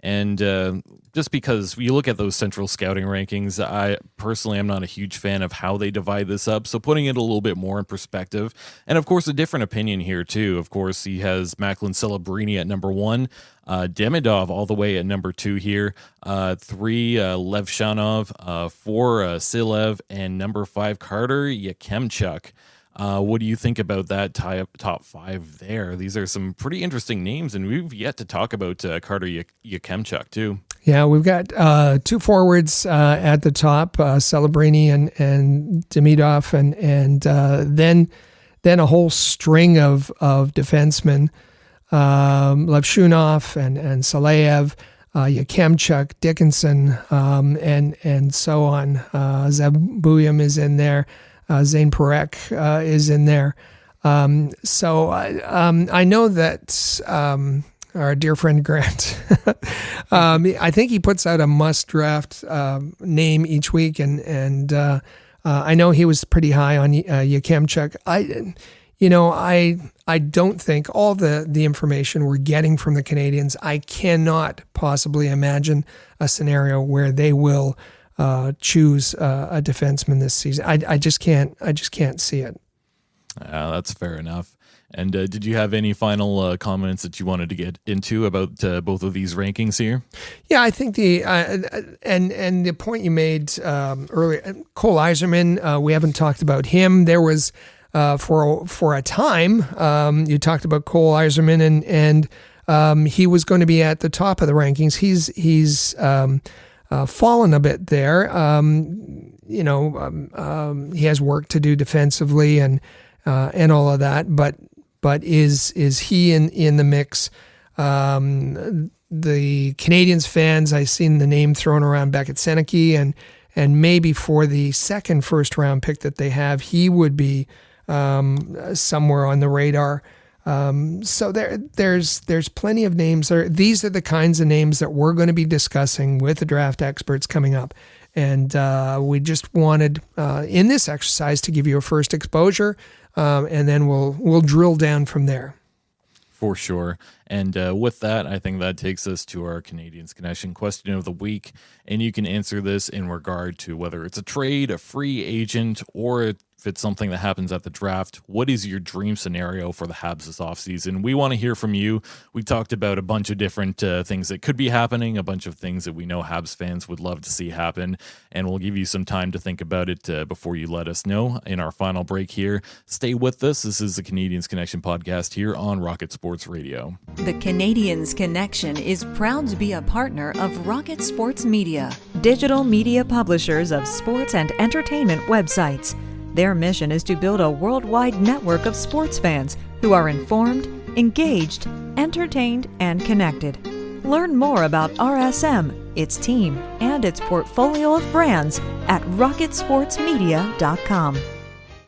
B: And just because you look at those central scouting rankings, I personally am not a huge fan of how they divide this up. So putting it a little bit more in perspective, and of course a different opinion here too. Of course, he has Macklin Celebrini at number 1, Demidov all the way at number 2 here, 3 Levshanov, 4 Silev, and number 5 Carter Yakemchuk. What do you think about that top 5 there? These are some pretty interesting names, and we've yet to talk about Carter Yakemchuk too.
C: Yeah, we've got 2 forwards at the top, Celebrini and Demidov, and then a whole string of defensemen, Levshunov and Saleyev, Yakemchuk, Dickinson, and so on. Zabuyam is in there. Zane Perek is in there. So I know that our dear friend Grant, I think he puts out a must-draft name each week, and I know he was pretty high on Yakemchuk. I don't think all the information we're getting from the Canadiens, I cannot possibly imagine a scenario where they will choose a defenseman this season. I just can't see it.
B: That's fair enough. And did you have any final comments that you wanted to get into about both of these rankings here?
C: Yeah, I think and the point you made earlier, Cole Yzerman, we haven't talked about him. There was for a time you talked about Cole Yzerman, and he was going to be at the top of the rankings. He's fallen a bit there. He has work to do defensively and all of that, but is he in the mix? The Canadiens fans, I've seen the name thrown around Beckett Seneke, and maybe for the second first round pick that they have, he would be somewhere on the radar. So there's plenty of names. These are the kinds of names that we're going to be discussing with the draft experts coming up. And we just wanted in this exercise to give you a first exposure, and then we'll drill down from there.
B: For sure. And with that, I think that takes us to our Canadiens Connection question of the week. And you can answer this in regard to whether it's a trade, a free agent, or if it's something that happens at the draft. What is your dream scenario for the Habs this offseason? We want to hear from you. We talked about a bunch of different things that could be happening, a bunch of things that we know Habs fans would love to see happen. And we'll give you some time to think about it before you let us know in our final break here. Stay with us. This is the Canadiens Connection podcast here on Rocket Sports Radio.
A: The Canadiens Connection is proud to be a partner of Rocket Sports Media, digital media publishers of sports and entertainment websites. Their mission is to build a worldwide network of sports fans who are informed, engaged, entertained, and connected. Learn more about RSM, its team, and its portfolio of brands at rocketsportsmedia.com.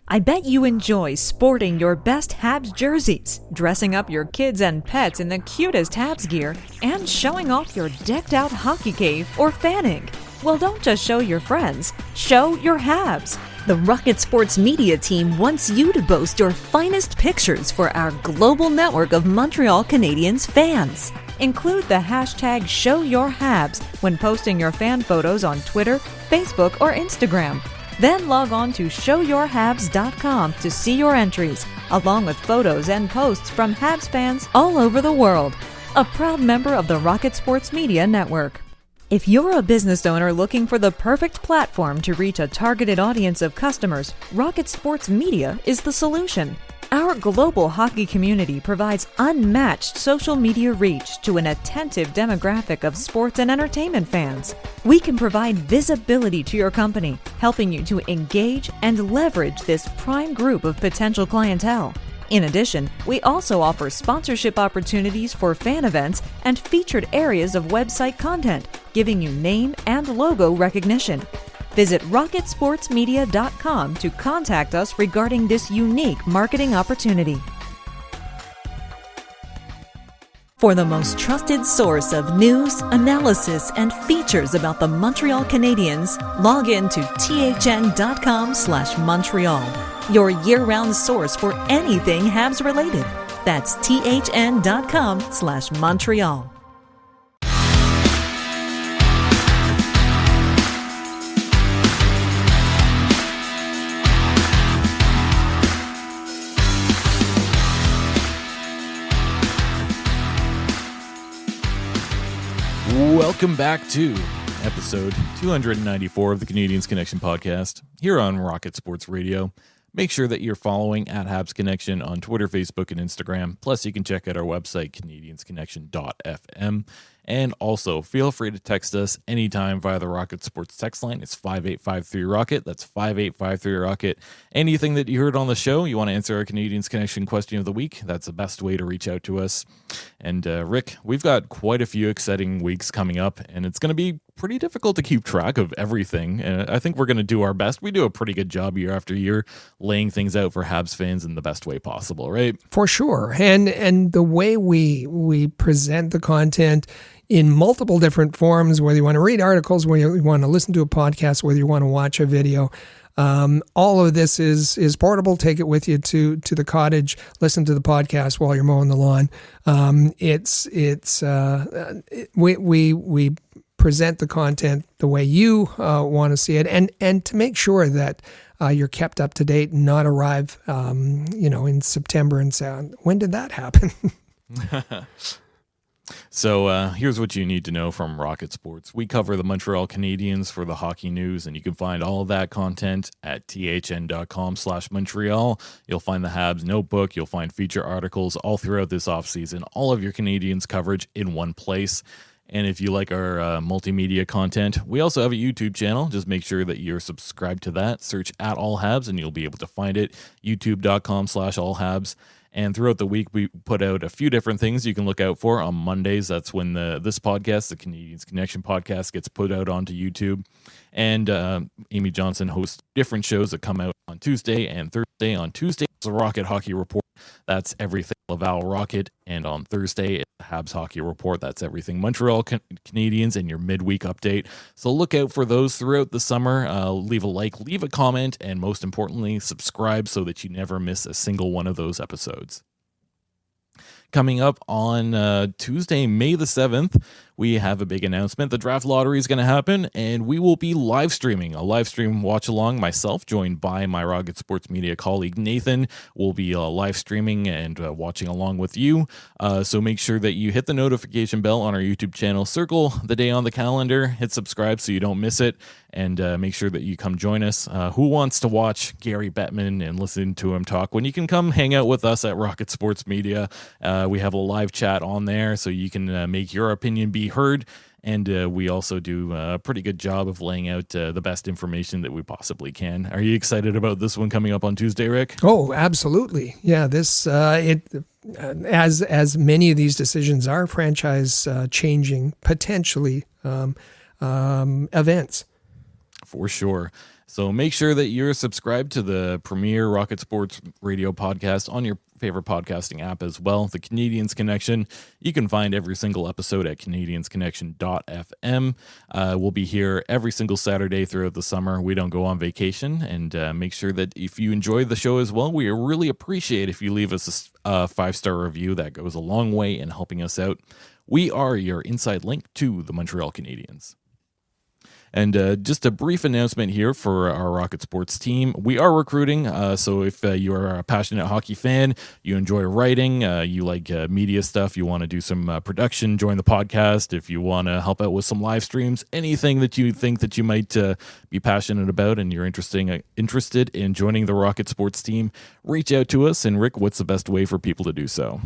A: I bet you enjoy sporting your best Habs jerseys, dressing up your kids and pets in the cutest Habs gear, and showing off your decked-out hockey cave or fanning. Well, don't just show your friends, show your Habs. The Rocket Sports Media team wants you to boast your finest pictures for our global network of Montreal Canadiens fans. Include the hashtag #ShowYourHabs when posting your fan photos on Twitter, Facebook, or Instagram. Then log on to showyourhabs.com to see your entries, along with photos and posts from Habs fans all over the world. A proud member of the Rocket Sports Media Network. If you're a business owner looking for the perfect platform to reach a targeted audience of customers, Rocket Sports Media is the solution.
G: Our global hockey community provides unmatched social media reach to an attentive demographic of sports and entertainment fans. We can provide visibility to your company, helping you to engage and leverage this prime group of potential clientele. In addition, we also offer sponsorship opportunities for fan events and featured areas of website content, giving you name and logo recognition. Visit rocketsportsmedia.com to contact us regarding this unique marketing opportunity. For the most trusted source of news, analysis, and features about the Montreal Canadiens, log in to thn.com/Montreal, your year-round source for anything Habs related. That's thn.com/Montreal.
B: Welcome back to episode 294 of the Canadiens Connection podcast here on Rocket Sports Radio. Make sure that you're following at Habs Connection on Twitter, Facebook, and Instagram. Plus, you can check out our website, canadiensconnection.fm. And also, feel free to text us anytime via the Rocket Sports text line. It's 5853-ROCKET. That's 5853-ROCKET. Anything that you heard on the show, you want to answer our Canadiens Connection question of the week, that's the best way to reach out to us. And Rick, we've got quite a few exciting weeks coming up, and it's going to be pretty difficult to keep track of everything. I think we're going to do our best. We do a pretty good job year after year laying things out for Habs fans in the best way possible, right?
C: For sure. And the way we present the content in multiple different forms, whether you want to read articles, whether you want to listen to a podcast, whether you want to watch a video, all of this is portable. Take it with you to the cottage. Listen to the podcast while you're mowing the lawn. We present the content the way you want to see it, and to make sure that you're kept up to date and not arrive, in September and say, when did that happen?
B: So here's what you need to know from Rocket Sports. We cover the Montreal Canadiens for the hockey news, and you can find all of that content at thn.com/Montreal. You'll find the Habs notebook. You'll find feature articles all throughout this offseason, all of your Canadiens coverage in one place. And if you like our multimedia content, we also have a YouTube channel. Just make sure that you're subscribed to that. Search at All Habs, and you'll be able to find it, youtube.com/allhabs. And throughout the week, we put out a few different things you can look out for. On Mondays, that's when this podcast, the Canadiens Connection podcast, gets put out onto YouTube. And Amy Johnson hosts different shows that come out on Tuesday and Thursday. On Tuesday, it's a Rocket Hockey Report. That's everything Laval Rocket. And on Thursday, it's the Habs Hockey Report. That's everything Montreal Canadiens and your midweek update. So look out for those throughout the summer. Leave a like, leave a comment, and most importantly, subscribe so that you never miss a single one of those episodes. Coming up on Tuesday, May the 7th, we have a big announcement. The draft lottery is going to happen, and we will be live streaming a live stream watch along. Myself, joined by my Rocket Sports Media colleague Nathan, will be live streaming and watching along with you. So make sure that you hit the notification bell on our YouTube channel, circle the day on the calendar, hit subscribe so you don't miss it, and make sure that you come join us. Who wants to watch Gary Bettman and listen to him talk when you can come hang out with us at Rocket Sports Media? We have a live chat on there so you can make your opinion be heard, and we also do a pretty good job of laying out the best information that we possibly can. Are you excited about this one coming up on Tuesday, Rick?
C: Oh, absolutely. Yeah, this as many of these decisions are franchise changing, potentially events.
B: For sure. So make sure that you're subscribed to the premier Rocket Sports Radio podcast on your favorite podcasting app as well. The Canadiens Connection. You can find every single episode at canadiensconnection.fm. We'll be here every single Saturday throughout the summer. We don't go on vacation. And make sure that if you enjoy the show as well, we really appreciate if you leave us a 5-star review. That goes a long way in helping us out. We are your inside link to the Montreal Canadiens. And just a brief announcement here for our Rocket Sports team. We are recruiting, so if you are a passionate hockey fan, you enjoy writing, you like media stuff, you want to do some production, join the podcast. If you want to help out with some live streams, anything that you think that you might be passionate about and you're interested in joining the Rocket Sports team, reach out to us. And Rick, what's the best way for people to do so?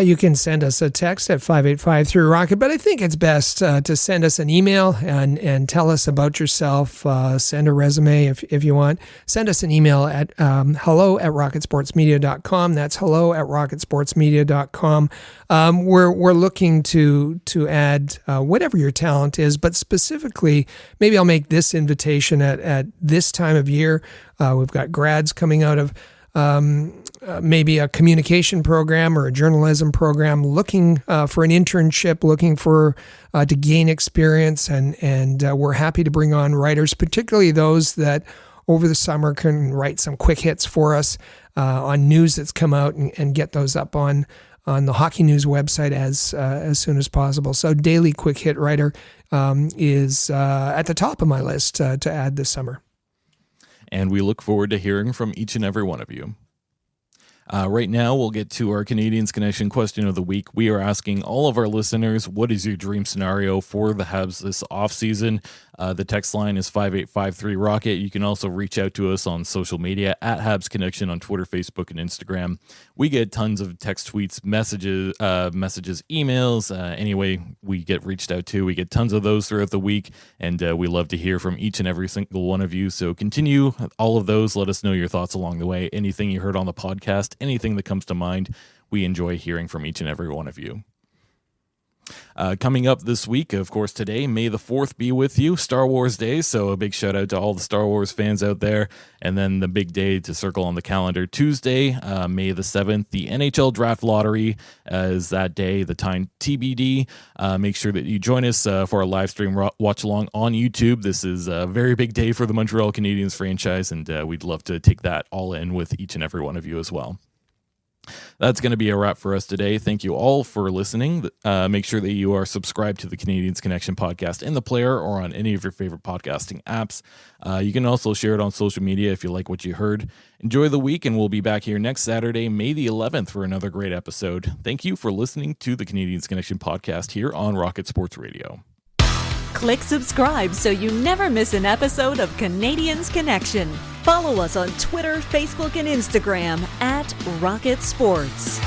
C: You can send us a text at 585-3-ROCKET, but I think it's best to send us an email and tell us about yourself. Send a resume if you want. Send us an email at hello@rocketsportsmedia.com. That's hello@rocketsportsmedia.com. We're looking to add whatever your talent is, but specifically, maybe I'll make this invitation at this time of year. We've got grads coming out of maybe a communication program or a journalism program, looking for an internship, looking for to gain experience, and we're happy to bring on writers, particularly those that over the summer can write some quick hits for us on news that's come out and get those up on the Hockey News website as soon as possible. So daily quick hit writer is at the top of my list to add this summer.
B: And we look forward to hearing from each and every one of you. Right now, we'll get to our Canadiens Connection question of the week. We are asking all of our listeners, what is your dream scenario for the Habs this offseason? The text line is 585-3-ROCKET. You can also reach out to us on social media at Habs Connection on Twitter, Facebook, and Instagram. We get tons of text, tweets, messages, emails. Anyway, we get reached out to. We get tons of those throughout the week, and we love to hear from each and every single one of you. So continue all of those. Let us know your thoughts along the way. Anything you heard on the podcast, anything that comes to mind, we enjoy hearing from each and every one of you. Coming up this week, of course, today, May the 4th be with you, Star Wars Day, so a big shout out to all the Star Wars fans out there. And then the big day to circle on the calendar, Tuesday, May the 7th, the NHL Draft Lottery is that day, the time TBD. Make sure that you join us for our live stream watch along on YouTube. This is a very big day for the Montreal Canadiens franchise, and we'd love to take that all in with each and every one of you as well. That's going to be a wrap for us today. Thank you all for listening. Make sure that you are subscribed to the Canadiens Connection podcast in the player or on any of your favorite podcasting apps. You can also share it on social media if you like what you heard. Enjoy the week, and we'll be back here next Saturday, May the 11th, for another great episode. Thank you for listening to the Canadiens Connection podcast here on Rocket Sports Radio.
A: Click subscribe so you never miss an episode of Canadiens Connection. Follow us on Twitter, Facebook, and Instagram at Rocket Sports.